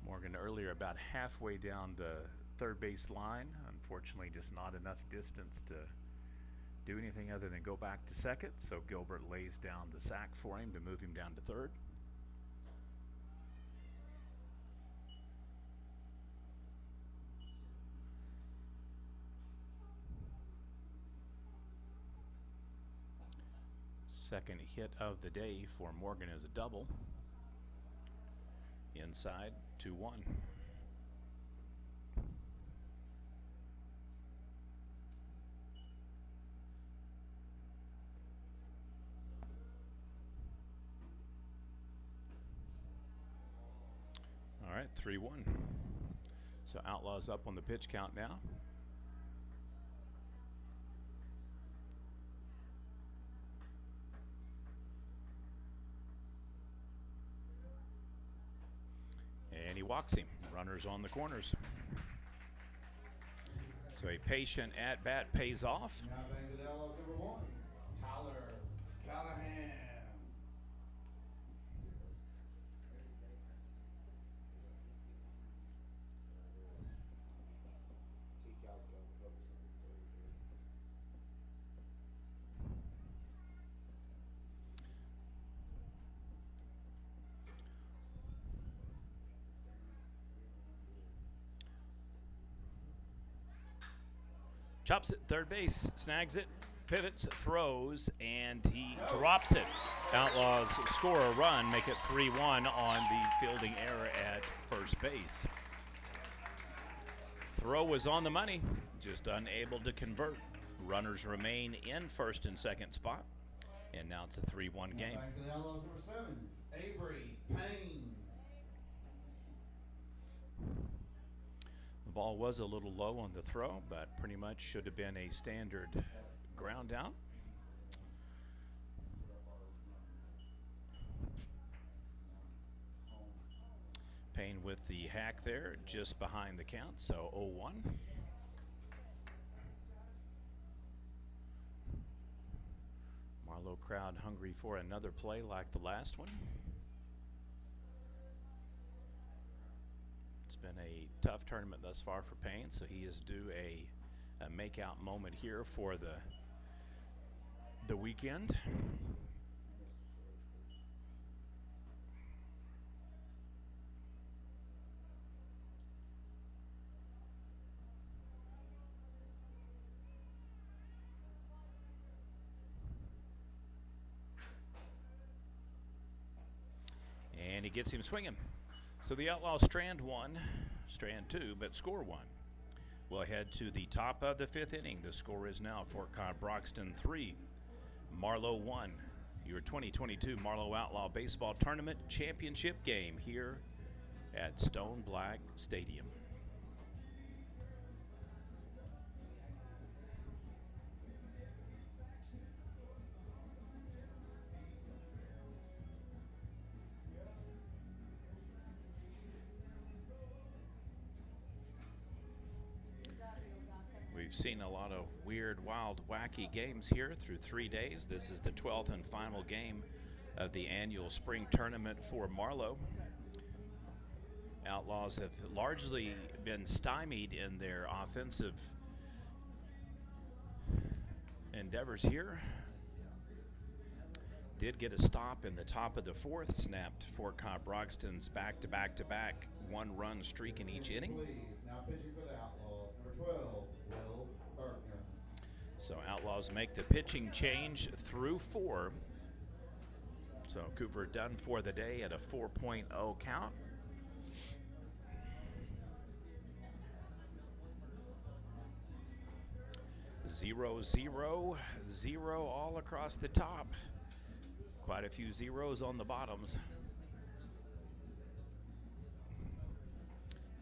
Morgan earlier about halfway down the third base line. Unfortunately, just not enough distance to do anything other than go back to second, so Gilbert lays down the sack for him to move him down to third. Second hit of the day for Morgan is a double. Inside, 2-1. All right, 3-1. So Outlaws up on the pitch count now. And he walks him. Runners on the corners. So a patient at bat pays off. Now back to the Outlaws number 1, Tyler Callahan. Chops it, third base, snags it, pivots, throws, and he drops it. Outlaws score a run, make it 3-1 on the fielding error at first base. Throw was on the money, just unable to convert. Runners remain in first and second spot, and now it's a 3-1 game. Back to the Outlaws number 7, Avery Payne. The ball was a little low on the throw, but pretty much should have been a standard ground out. Payne with the hack there, just behind the count, so 0-1. Marlow crowd hungry for another play like the last one. It's been a tough tournament thus far for Payne, so he is due a make-out moment here for the weekend. And he gets him swinging. So the Outlaws strand 1, strand 2, but score 1. We'll head to the top of the 5th inning. The score is now Fort Cobb-Broxton 3, Marlow 1. Your 2022 Marlow Outlaw Baseball Tournament Championship game here at Stone Black Stadium. We've seen a lot of weird, wild, wacky games here through 3 days. This is the 12th and final game of the annual spring tournament for Marlow. Outlaws have largely been stymied in their offensive endeavors here. Did get a stop in the top of the 4th, snapped Fort Cobb-Broxton's back-to-back-to-back one-run streak in each inning. Please, now pitching for the Outlaws, number 12, Will Bergner. So Outlaws make the pitching change through 4. So Cooper done for the day at a 4.0 count. Zero, zero, zero all across the top. Quite a few zeros on the bottoms.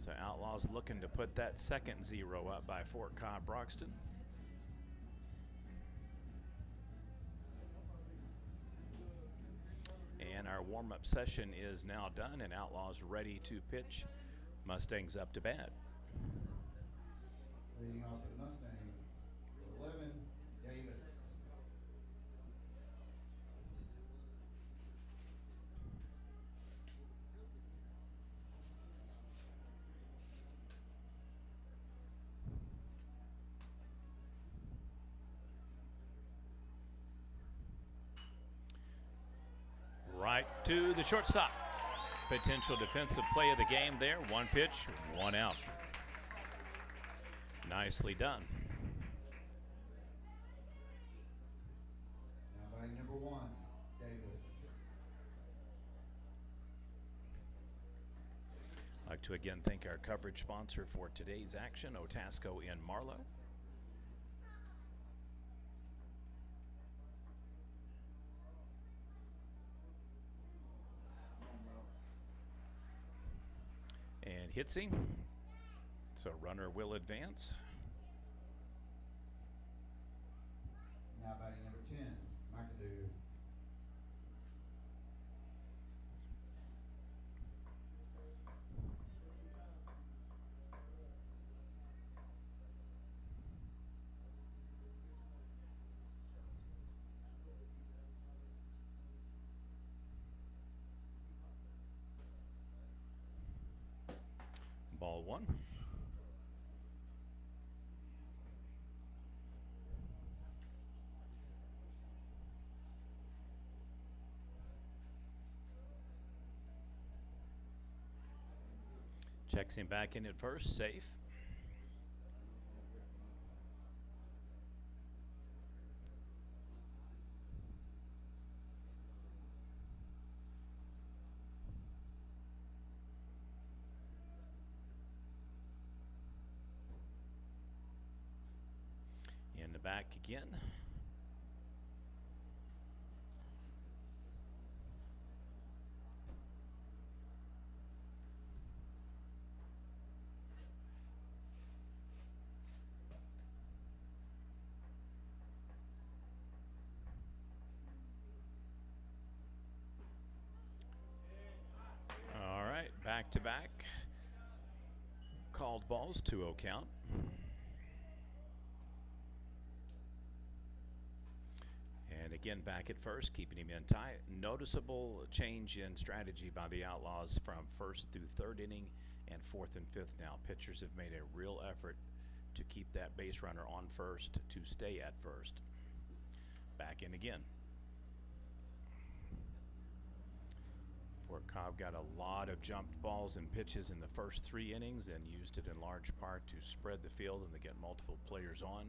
So Outlaws looking to put that second 0 up by Fort Cobb-Broxton. And our warm-up session is now done, and Outlaws ready to pitch. Mustangs up to bat. Leading off the Mustangs, 11, Davis. right to the shortstop. Potential defensive play of the game there. One pitch, one out. Nicely done. Now batting number 1, Davis. I'd like to again thank our coverage sponsor for today's action, Otasco in Marlow. And hits him. So runner will advance. Now batting number 10, McAdoo. Ball 1. Checks him back in at first, safe. In the back again. All right, back to back. Called balls, 2-0 count. And again, back at first, keeping him in tight. Noticeable change in strategy by the Outlaws from first through third inning and fourth and fifth now. Pitchers have made a real effort to keep that base runner on first to stay at first. Back in again. Fort Cobb got a lot of jumped balls and pitches in the first 3 innings and used it in large part to spread the field and to get multiple players on.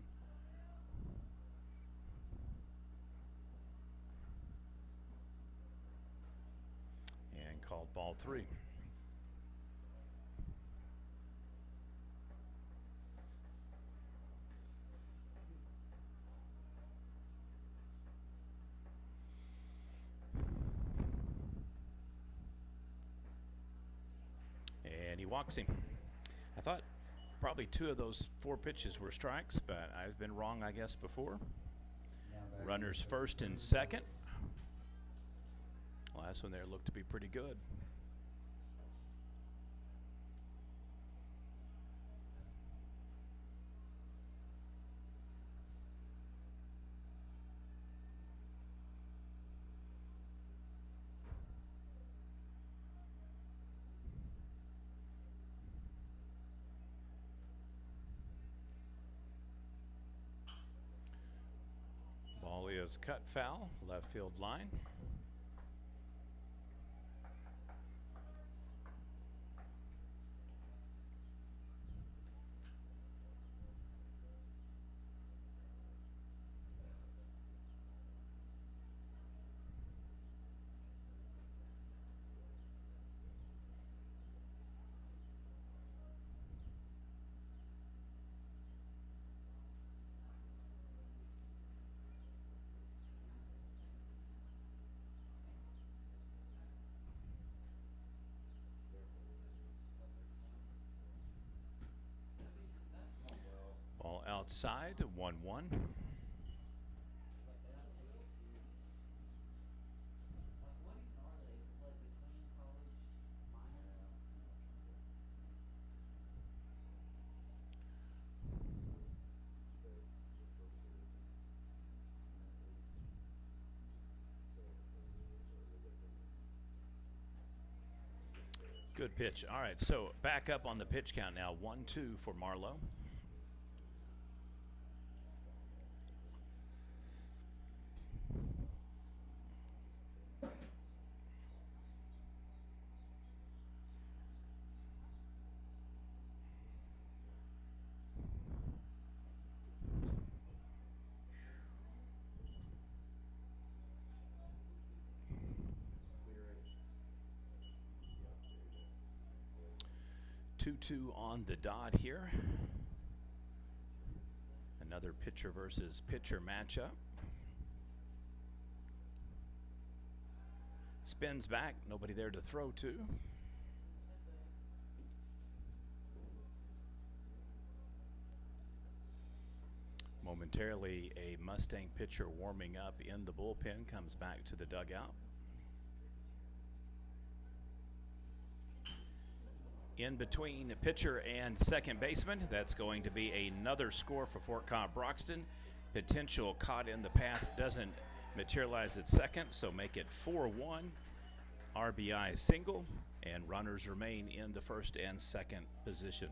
And called ball 3. And he walks him. I thought probably 2 of those 4 pitches were strikes, but I've been wrong, I guess, before. Runners first and second. Last one there looked to be pretty good. Ball is cut foul, left field line. Ball outside, 1-1. Good pitch. All right, so back up on the pitch count now. 1-2 for Marlow. 2-2 on the dot here. Another pitcher versus pitcher matchup. Spins back, nobody there to throw to. Momentarily, a Mustang pitcher warming up in the bullpen comes back to the dugout. In between pitcher and second baseman, that's going to be another score for Fort Cobb Broxton. Potential caught in the path doesn't materialize at second, so make it 4-1. RBI single, and runners remain in the first and second position.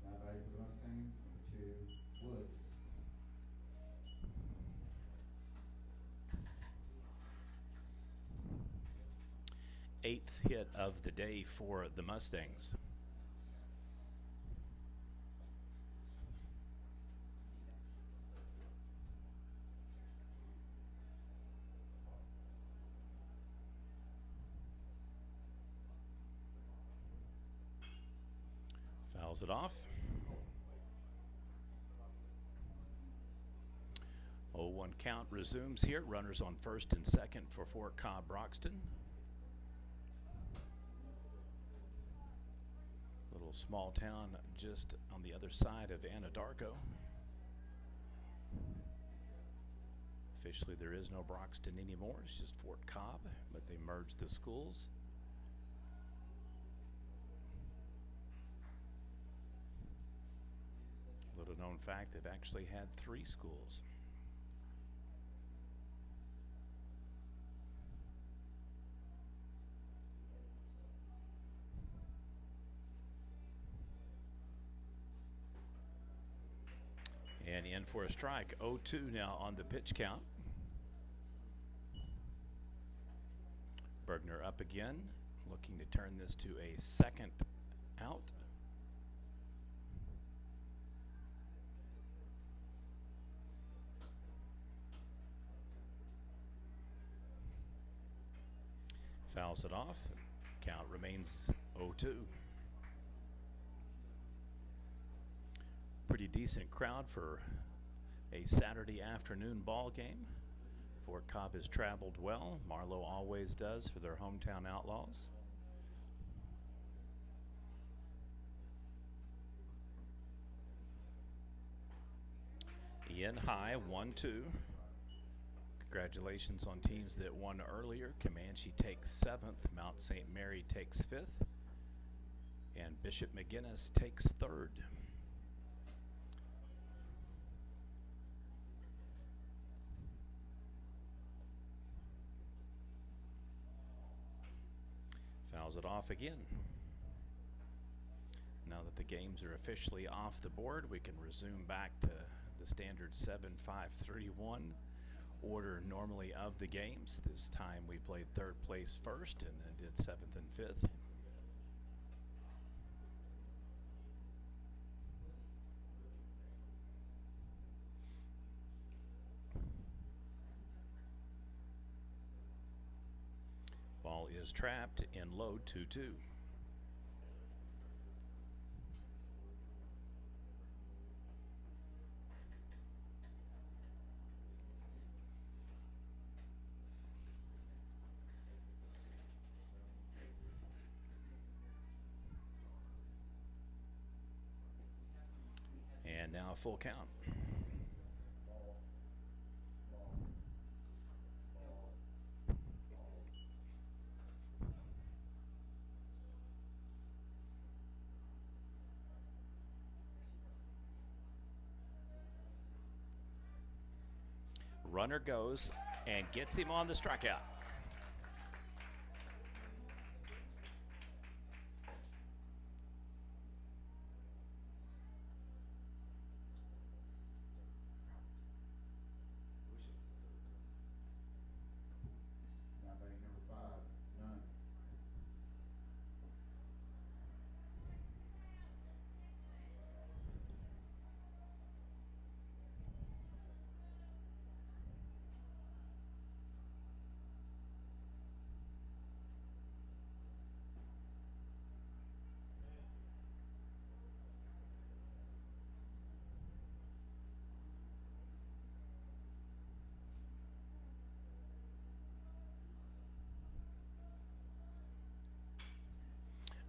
Now batting for the Mustangs, number 2, Woods. Eighth hit of the day for the Mustangs. Fouls it off. 0-1 count resumes here. Runners on first and second for Fort Cobb Broxton. Little small town just on the other side of Anadarko. Officially, there is no Broxton anymore. It's just Fort Cobb, but they merged the schools. Little known fact, they've actually had 3 schools. And in for a strike. 0-2 now on the pitch count. Bergner up again, looking to turn this to a second out. Fouls it off. Count remains 0-2. Pretty decent crowd for a Saturday afternoon ball game. Fort Cobb has traveled well. Marlow always does for their hometown Outlaws. Ian high, 1-2. Congratulations on teams that won earlier. Comanche takes 7th, Mount St. Mary takes 5th, and Bishop McGuinness takes 3rd. Fouls it off again. Now that the games are officially off the board, we can resume back to the standard 7-5-3-1 order normally of the games. This time we played 3rd place first and then did 7th and 5th. Ball is trapped in low 2-2. And now a full count. Runner goes and gets him on the strikeout. Now batting number 5, Nunn.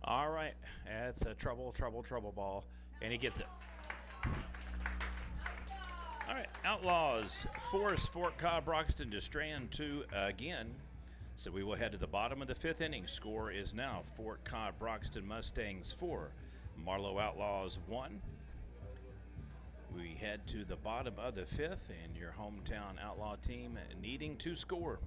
All right, that's a trouble ball, and he gets it. All right, Outlaws force Fort Cobb Broxton to strand 2 again. So we will head to the bottom of the 5th inning. Score is now Fort Cobb Broxton Mustangs 4, Marlow Outlaws 1. We head to the bottom of the 5th, and your hometown Outlaw team needing to score.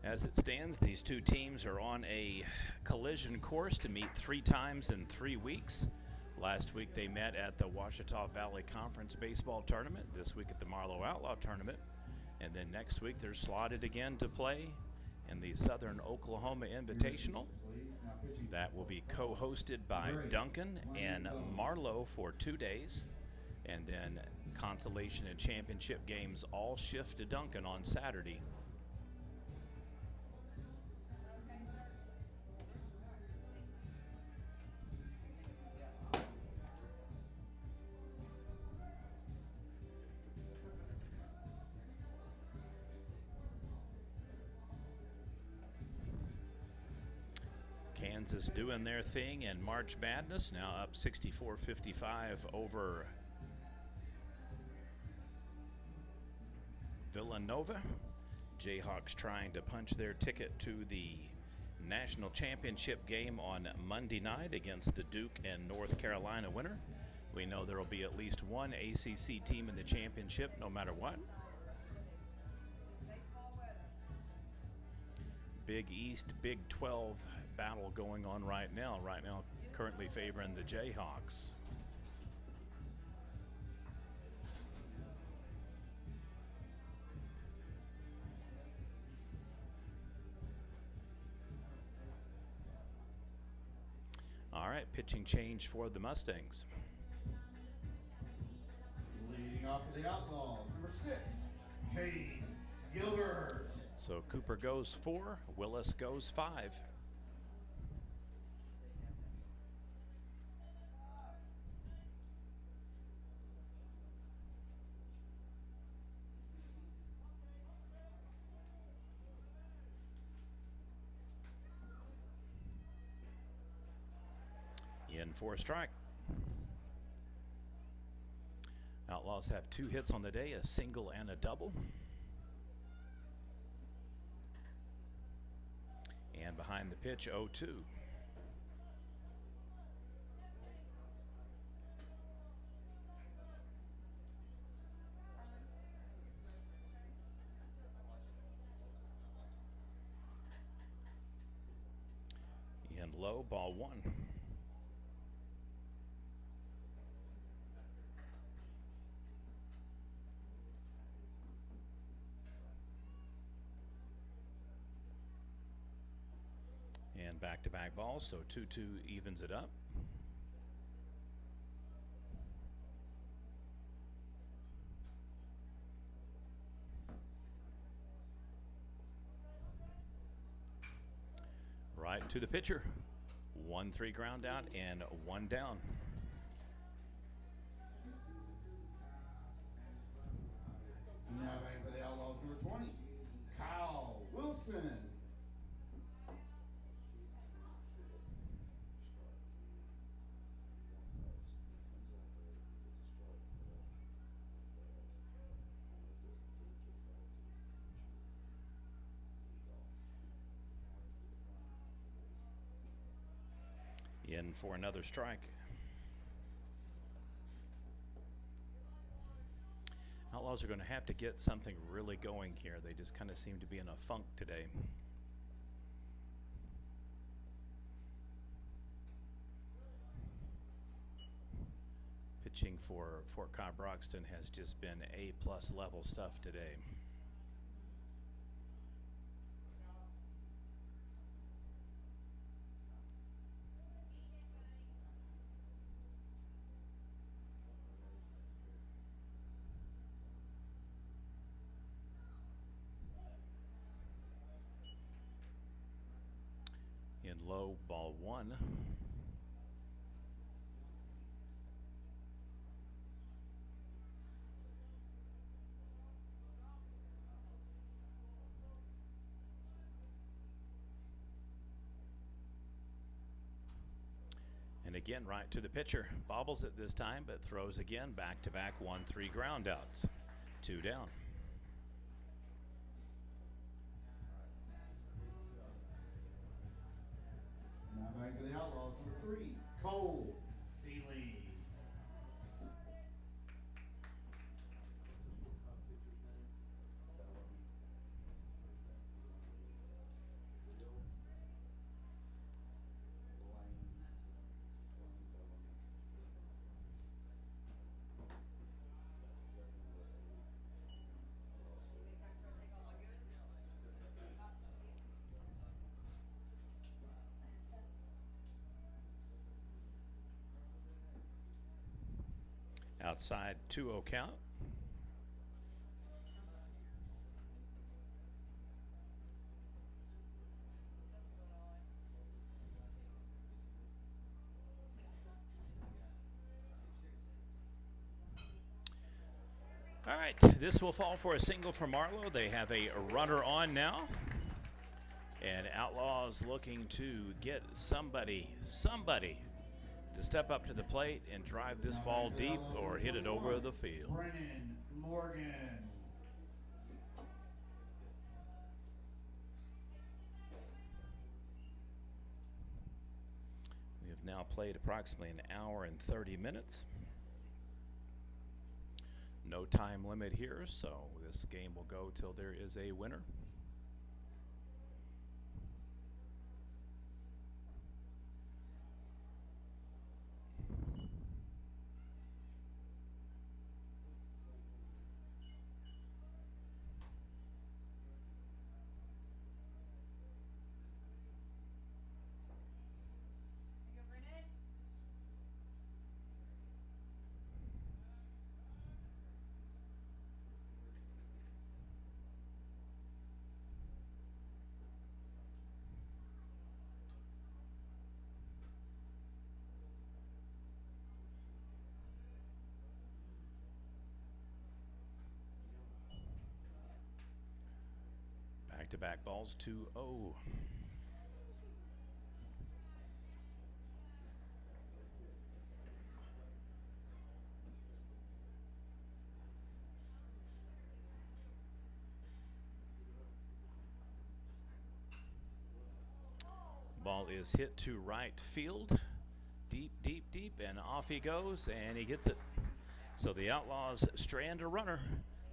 As it stands, these two teams are on a collision course to meet 3 times in 3 weeks. Last week they met at the Ouachita Valley Conference Baseball Tournament, this week at the Marlow Outlaw Tournament, and then next week they're slotted again to play in the Southern Oklahoma Invitational. That will be co-hosted by Duncan and Marlow for 2 days, and then consolation and championship games all shift to Duncan on Saturday. Kansas doing their thing in March Madness, now up 64-55 over Villanova. Jayhawks trying to punch their ticket to the national championship game on Monday night against the Duke and North Carolina winner. We know there will be at least one ACC team in the championship no matter what. Big East, Big 12 battle going on right now. Right now, currently favoring the Jayhawks. All right, pitching change for the Mustangs. Leading off for the Outlaws, number 6, Cade Gilbert. So Cooper goes 4, Willis goes 5. In for a strike. Outlaws have 2 hits on the day, a single and a double. And behind the pitch, 0-2. And low, ball 1. And back-to-back balls, so 2-2 evens it up. Right to the pitcher. 1-3 ground out and 1 down. Now back to the Outlaws, number 20, Kyle Wilson. In for another strike. Outlaws are going to have to get something really going here. They just kind of seem to be in a funk today. Pitching for Fort Cobb Broxton has just been A+ level stuff today. In low, ball 1. again, right to the pitcher. Bobbles it this time, but throws again. Back-to-back 1-3 ground outs. 2 down. Now back to the Outlaws, number 3, Cole Seeley. Outside 2-0 count. All right, this will fall for a single for Marlow. They have a runner on now. And Outlaws looking to get somebody to step up to the plate and drive this ball deep or hit it over the field. Brennan Morgan. We have now played approximately an hour and 30 minutes. No time limit here, so this game will go till there is a winner. Back-to-back balls, 2-0. Ball is hit to right field. Deep, deep, deep, and off he goes, and he gets it. So the Outlaws strand a runner.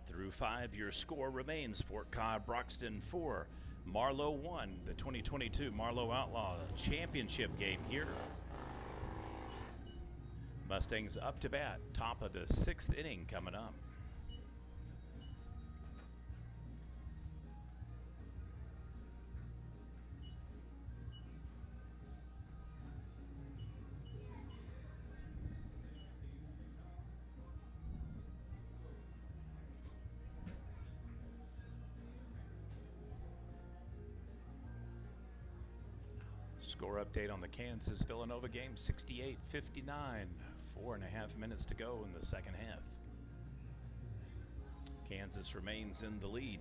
Through 5, your score remains Fort Cobb Broxton 4, Marlow 1, the 2022 Marlow Outlaw Championship game here. Mustangs up to bat, top of the 6th inning coming up. Score update on the Kansas-Villanova game, 68-59. 4.5 minutes to go in the second half. Kansas remains in the lead.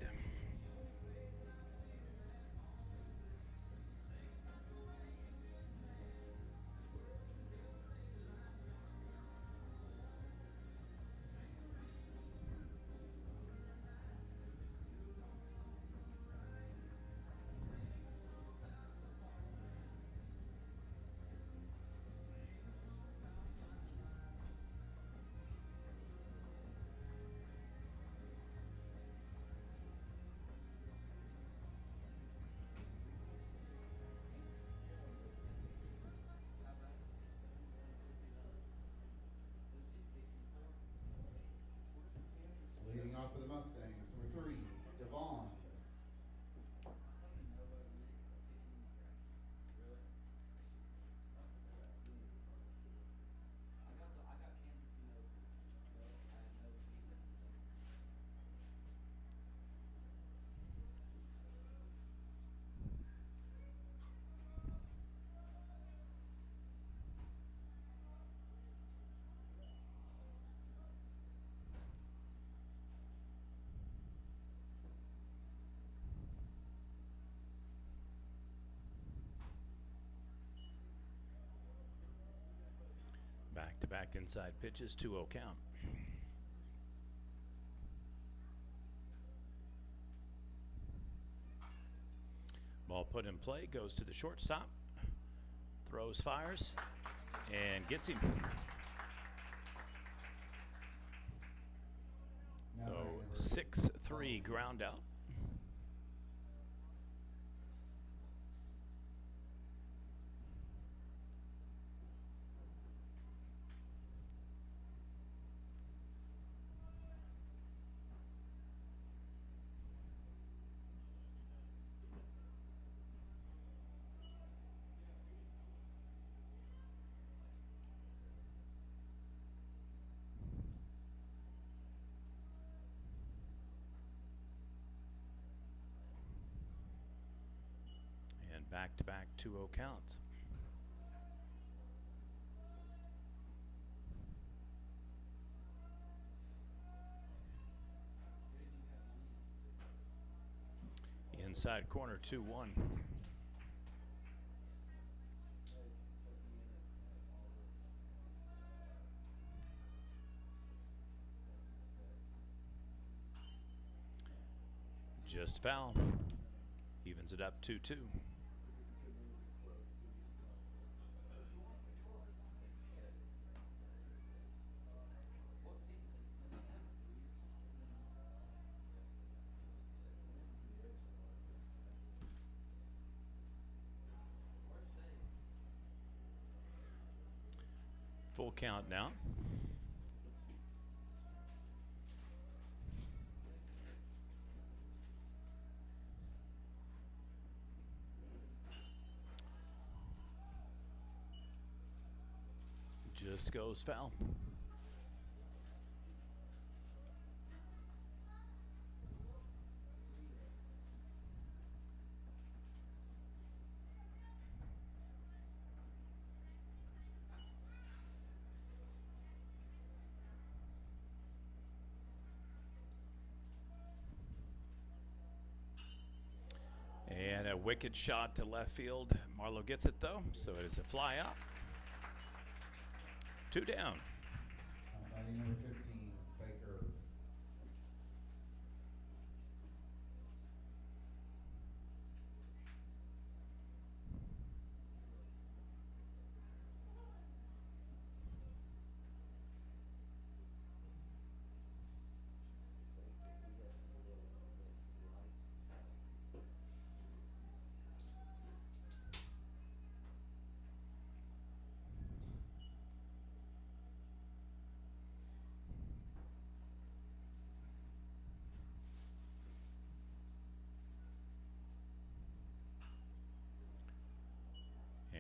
Back-to-back inside pitches, 2-0 count. Ball put in play, goes to the shortstop, throws, fires, and gets him. Now So back number 6-3 ground out. And back-to-back 2-0 counts. Inside corner, 2-1. Just foul. Evens it up 2-2. Full count now. Just goes foul. And a wicked shot to left field. Marlow gets it though, so it is a fly out. 2 down. batting number 15, Baker.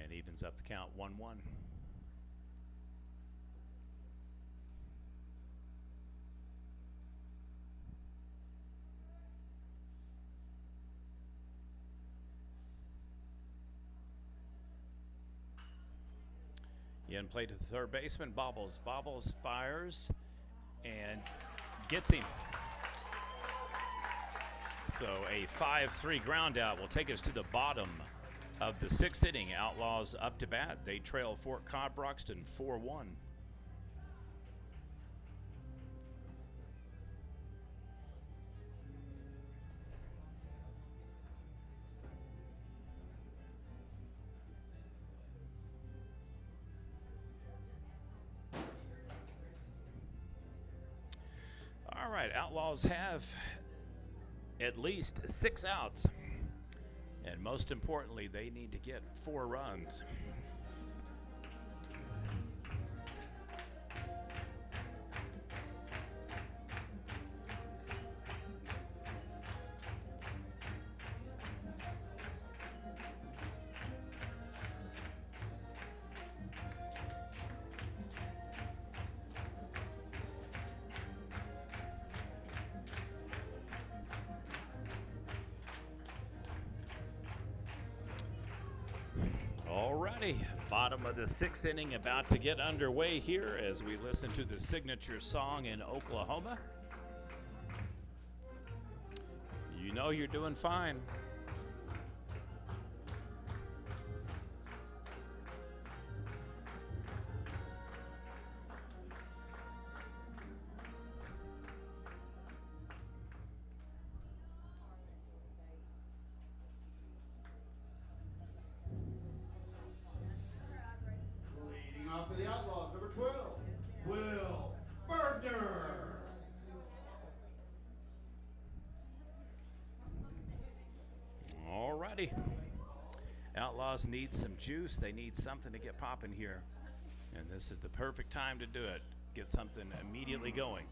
And evens up the count 1-1. In play to the third baseman, Bobbles. Bobbles fires and gets him. So a 5-3 ground out will take us to the bottom of the 6th inning. Outlaws up to bat. They trail Fort Cobb Broxton 4-1. All right, Outlaws have at least 6 outs. And most importantly, they need to get 4 runs. Alrighty, bottom of the 6th inning about to get underway here as we listen to the signature song in Oklahoma. You know you're doing fine. ready. Outlaws need some juice. They need something to get popping here. And this is the perfect time to do it. Get something immediately going.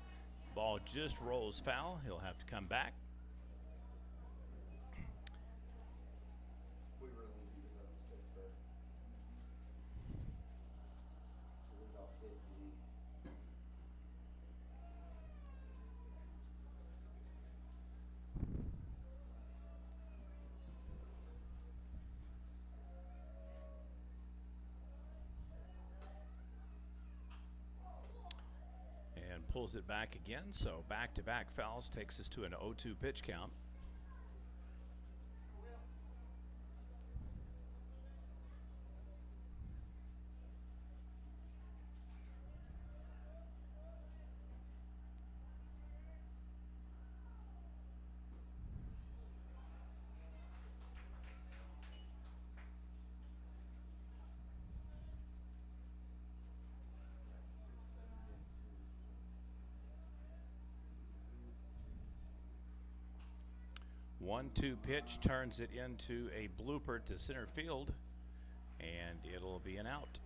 Ball just rolls foul. He'll have to come back. And pulls it back again. So back-to-back fouls takes us to an 0-2 pitch count. One-two pitch turns it into a blooper to center field, and it'll be an out.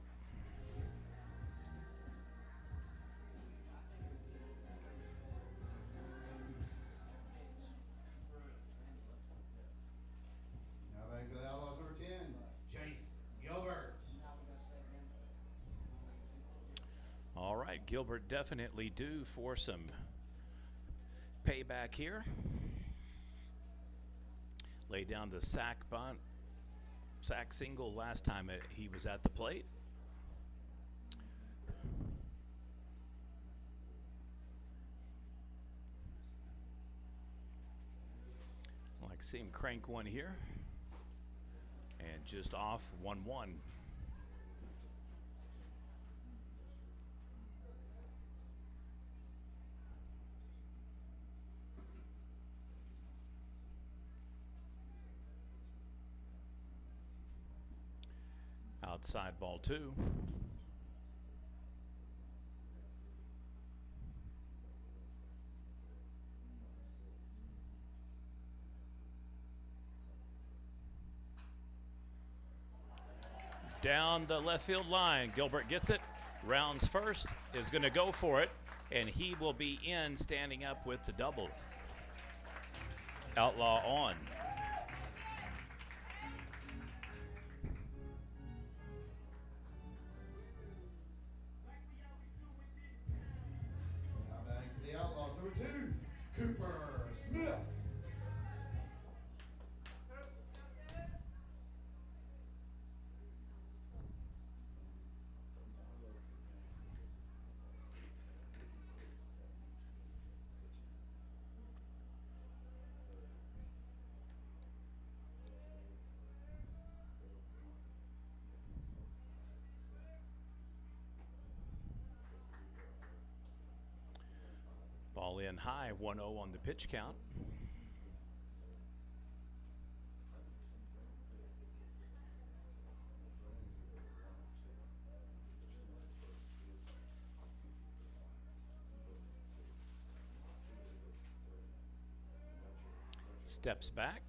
Now back to the Outlaws, number 10, Chase Gilbert. All right, Gilbert definitely due for some payback here. Laid down the sack bunt, sack single last time he was at the plate. I like to see him crank one here. And just off 1-1. Outside ball 2. Down the left field line. Gilbert gets it. Rounds first, is going to go for it, and he will be in, standing up with the double. Outlaw on. Ball in high, 1-0 on the pitch count. Steps back.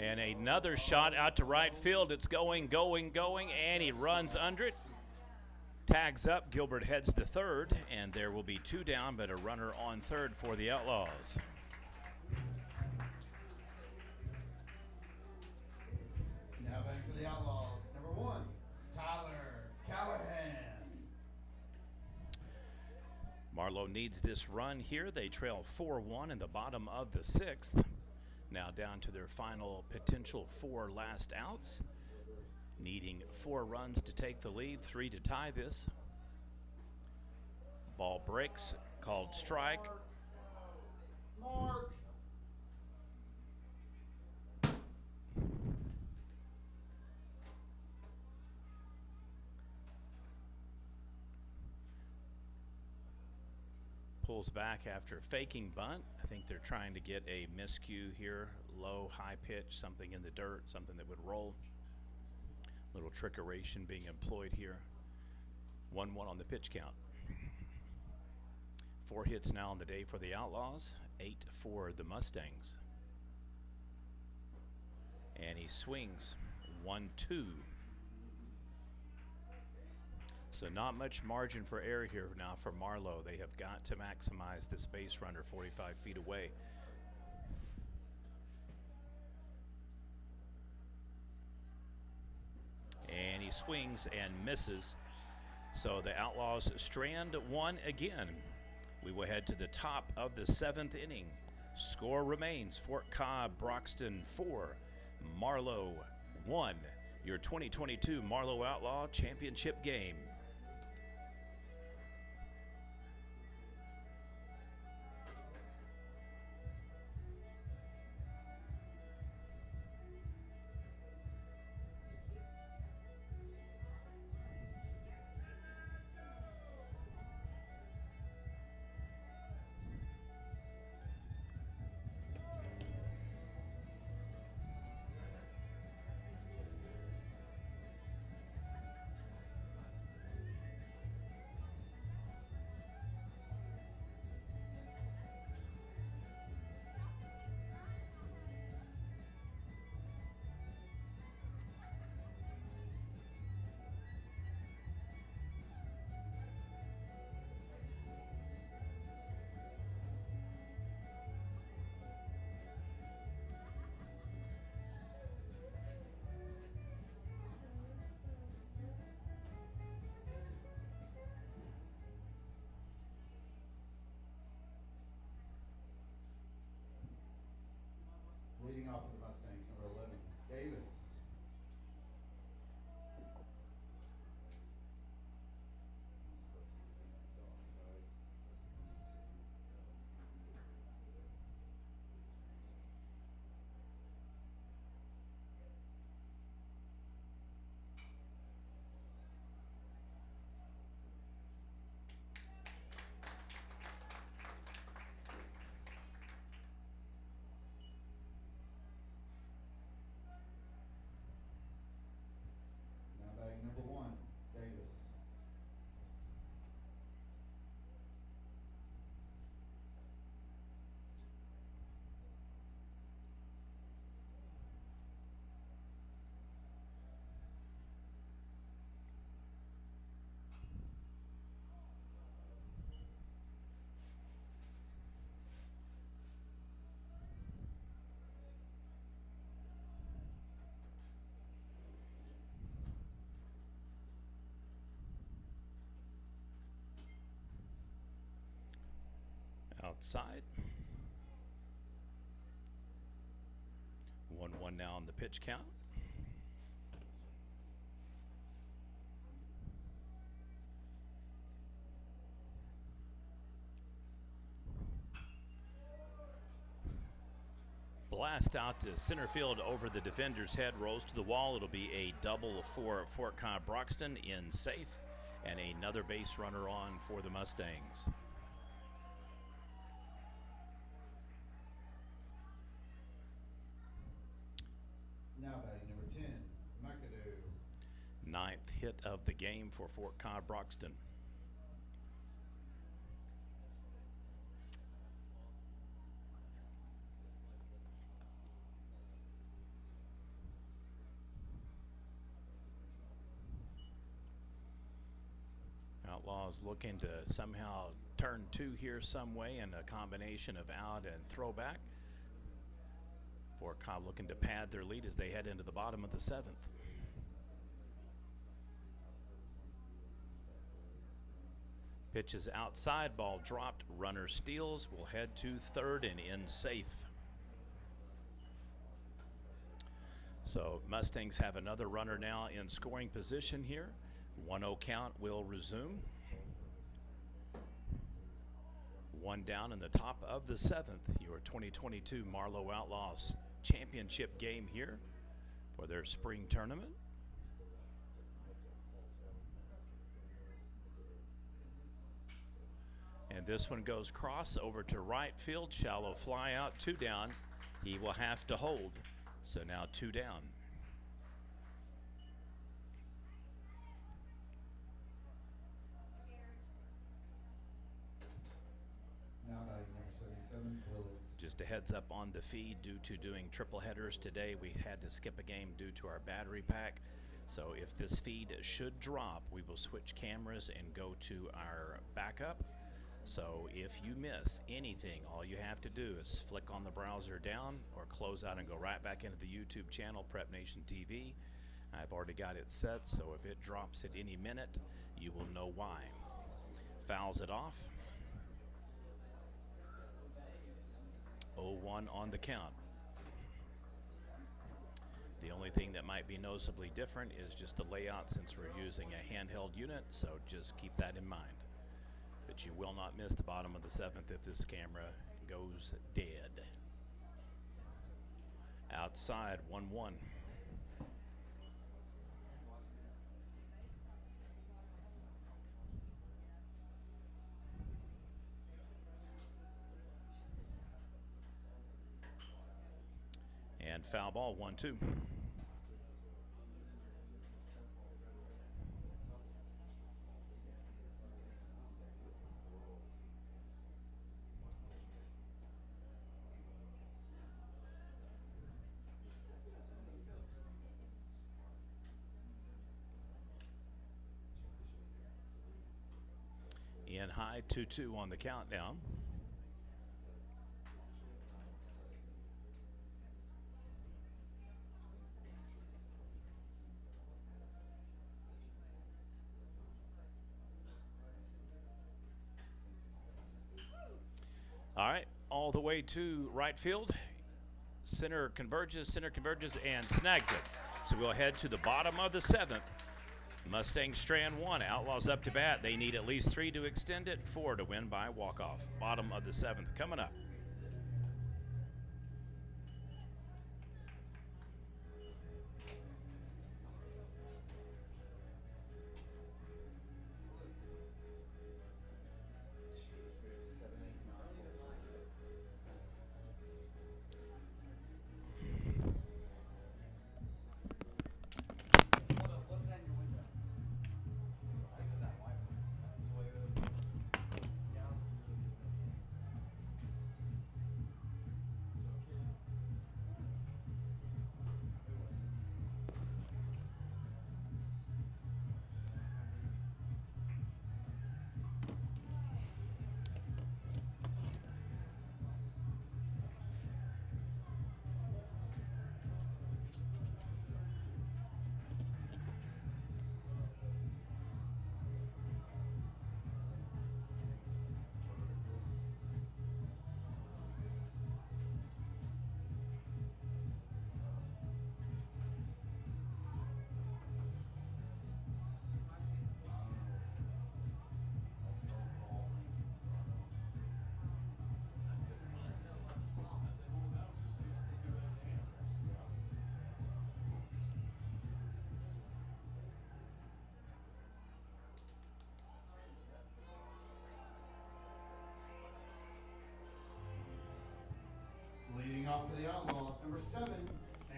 And another shot out to right field. It's going, and he runs under it. Tags up, Gilbert heads to third, and there will be 2 down, but a runner on third for the Outlaws. Now back to the Outlaws, number 1, Tyler Callahan. Marlow needs this run here. They trail 4-1 in the bottom of the 6th. Now down to their final potential 4 last outs. Needing 4 runs to take the lead, 3 to tie this. Ball breaks, called strike. Mark. Pulls back after faking bunt. I think they're trying to get a miscue here. Low, high pitch, something in the dirt, something that would roll. Little trickeration being employed here. 1-1 on the pitch count. 4 hits now on the day for the Outlaws, 8 for the Mustangs. And he swings 1-2. So not much margin for error here now for Marlow. They have got to maximize this base runner 45 feet away. And he swings and misses. So the Outlaws strand 1 again. We will head to the top of the 7th inning. Score remains Fort Cobb Broxton 4, Marlow 1. Your 2022 Marlow Outlaw Championship game. Leading off for the Mustangs, number 11, Davis. Number 1, Davis. Outside. 1-1 now on the pitch count. Blast out to center field over the defender's head, rolls to the wall. It'll be a double for Fort Cobb Broxton in safe, and another base runner on for the Mustangs. Now batting number 10, McAdoo. 9th hit of the game for Fort Cobb Broxton. Outlaws looking to somehow turn 2 here some way in a combination of out and throwback. Fort Cobb looking to pad their lead as they head into the bottom of the 7th. Pitch is outside, ball dropped, runner steals, will head to 3rd and in safe. So Mustangs have another runner now in scoring position here. 1-0 count will resume. 1 down in the top of the 7th. Your 2022 Marlow Outlaws championship game here for their spring tournament. And this one goes cross over to right field. Shallow fly out, 2 down. He will have to hold. So now 2 down. Just a heads up on the feed, due to doing triple headers today, we had to skip a game due to our battery pack. So if this feed should drop, we will switch cameras and go to our backup. So if you miss anything, all you have to do is flick on the browser down or close out and go right back into the YouTube channel, Prep Nation TV. I've already got it set, so if it drops at any minute, you will know why. Fouls it off. 0-1 on the count. The only thing that might be noticeably different is just the layout, since we're using a handheld unit, so just keep that in mind. But you will not miss the bottom of the 7th if this camera goes dead. Outside, 1-1. And foul ball, 1-2. In high, 2-2 on the countdown. All right, all the way to right field. Center converges, and snags it. So we'll head to the bottom of the 7th. Mustang strand 1, Outlaws up to bat. They need at least 3 to extend it, 4 to win by walk-off. Bottom of the 7th coming up. Leading off for the Outlaws, number 7,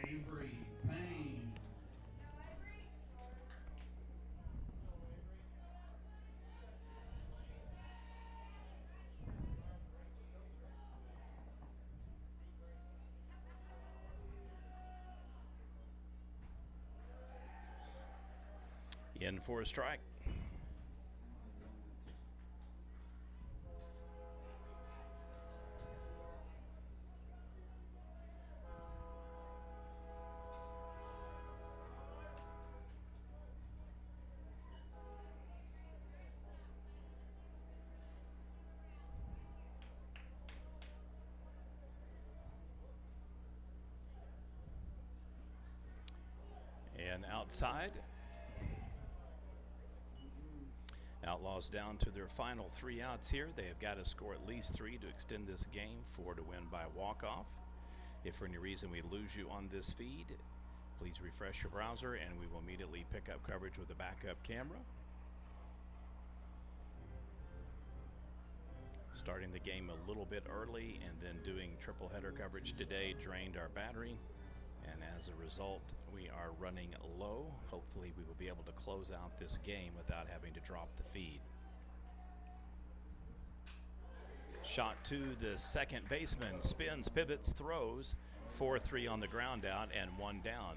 Avery Payne. In for a strike. And outside. Outlaws down to their final 3 outs here. They have got to score at least 3 to extend this game, 4 to win by walk-off. If for any reason we lose you on this feed, please refresh your browser and we will immediately pick up coverage with a backup camera. Starting the game a little bit early and then doing triple header coverage today drained our battery. And as a result, we are running low. Hopefully we will be able to close out this game without having to drop the feed. Shot to the second baseman, spins, pivots, throws. 4-3 on the ground out and 1 down.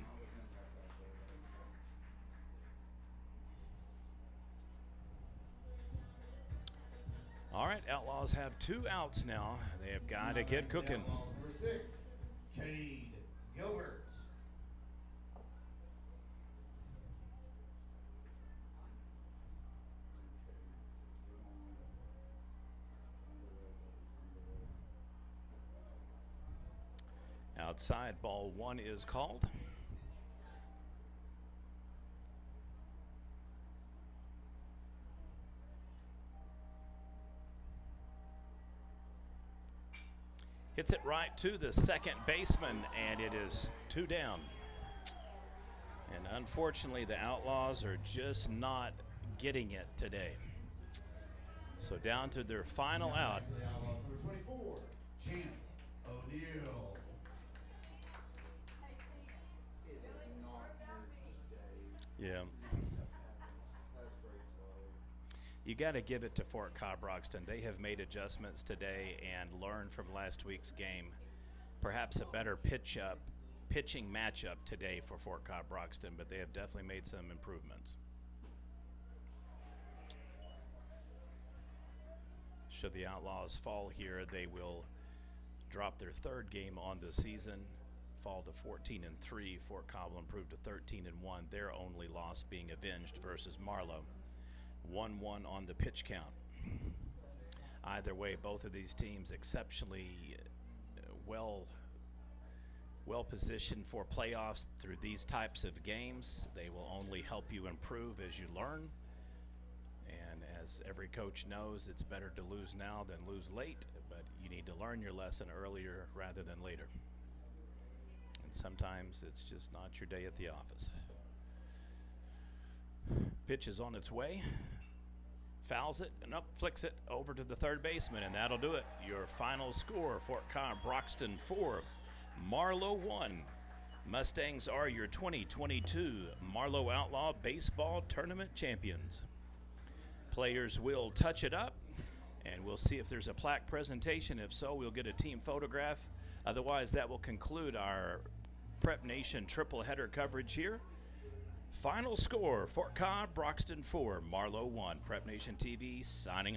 All right, Outlaws have 2 outs now. They have got to get cooking. Number 6, Cade Gilbert. Outside, ball 1 is called. Hits it right to the second baseman, and it is 2 down. And unfortunately, the Outlaws are just not getting it today. So down to their final out. The Outlaws, number 24, Chance O'Neal. It is not your day. Yeah. Stuff happens. That's great play. You got to give it to Fort Cobb-Broxton. They have made adjustments today and learned from last week's game. Perhaps a better pitching matchup today for Fort Cobb-Broxton, but they have definitely made some improvements. Should the Outlaws fall here, they will drop their 3rd game on the season, fall to 14-3. Fort Cobb will improve to 13-1. Their only loss being avenged versus Marlow. 1-1 on the pitch count. Either way, both of these teams exceptionally well positioned for playoffs through these types of games. They will only help you improve as you learn. And as every coach knows, it's better to lose now than lose late, but you need to learn your lesson earlier rather than later. And sometimes it's just not your day at the office. Pitch is on its way. Fouls it and up, flicks it over to the third baseman, and that'll do it. Your final score: Fort Cobb-Broxton 4, Marlow 1. Mustangs are your 2022 Marlow Outlaw Baseball Tournament champions. Players will touch it up, and we'll see if there's a plaque presentation. If so, we'll get a team photograph. Otherwise, that will conclude our Prep Nation triple header coverage here. Final score: Fort Cobb-Broxton 4, Marlow 1. Prep Nation TV signing off.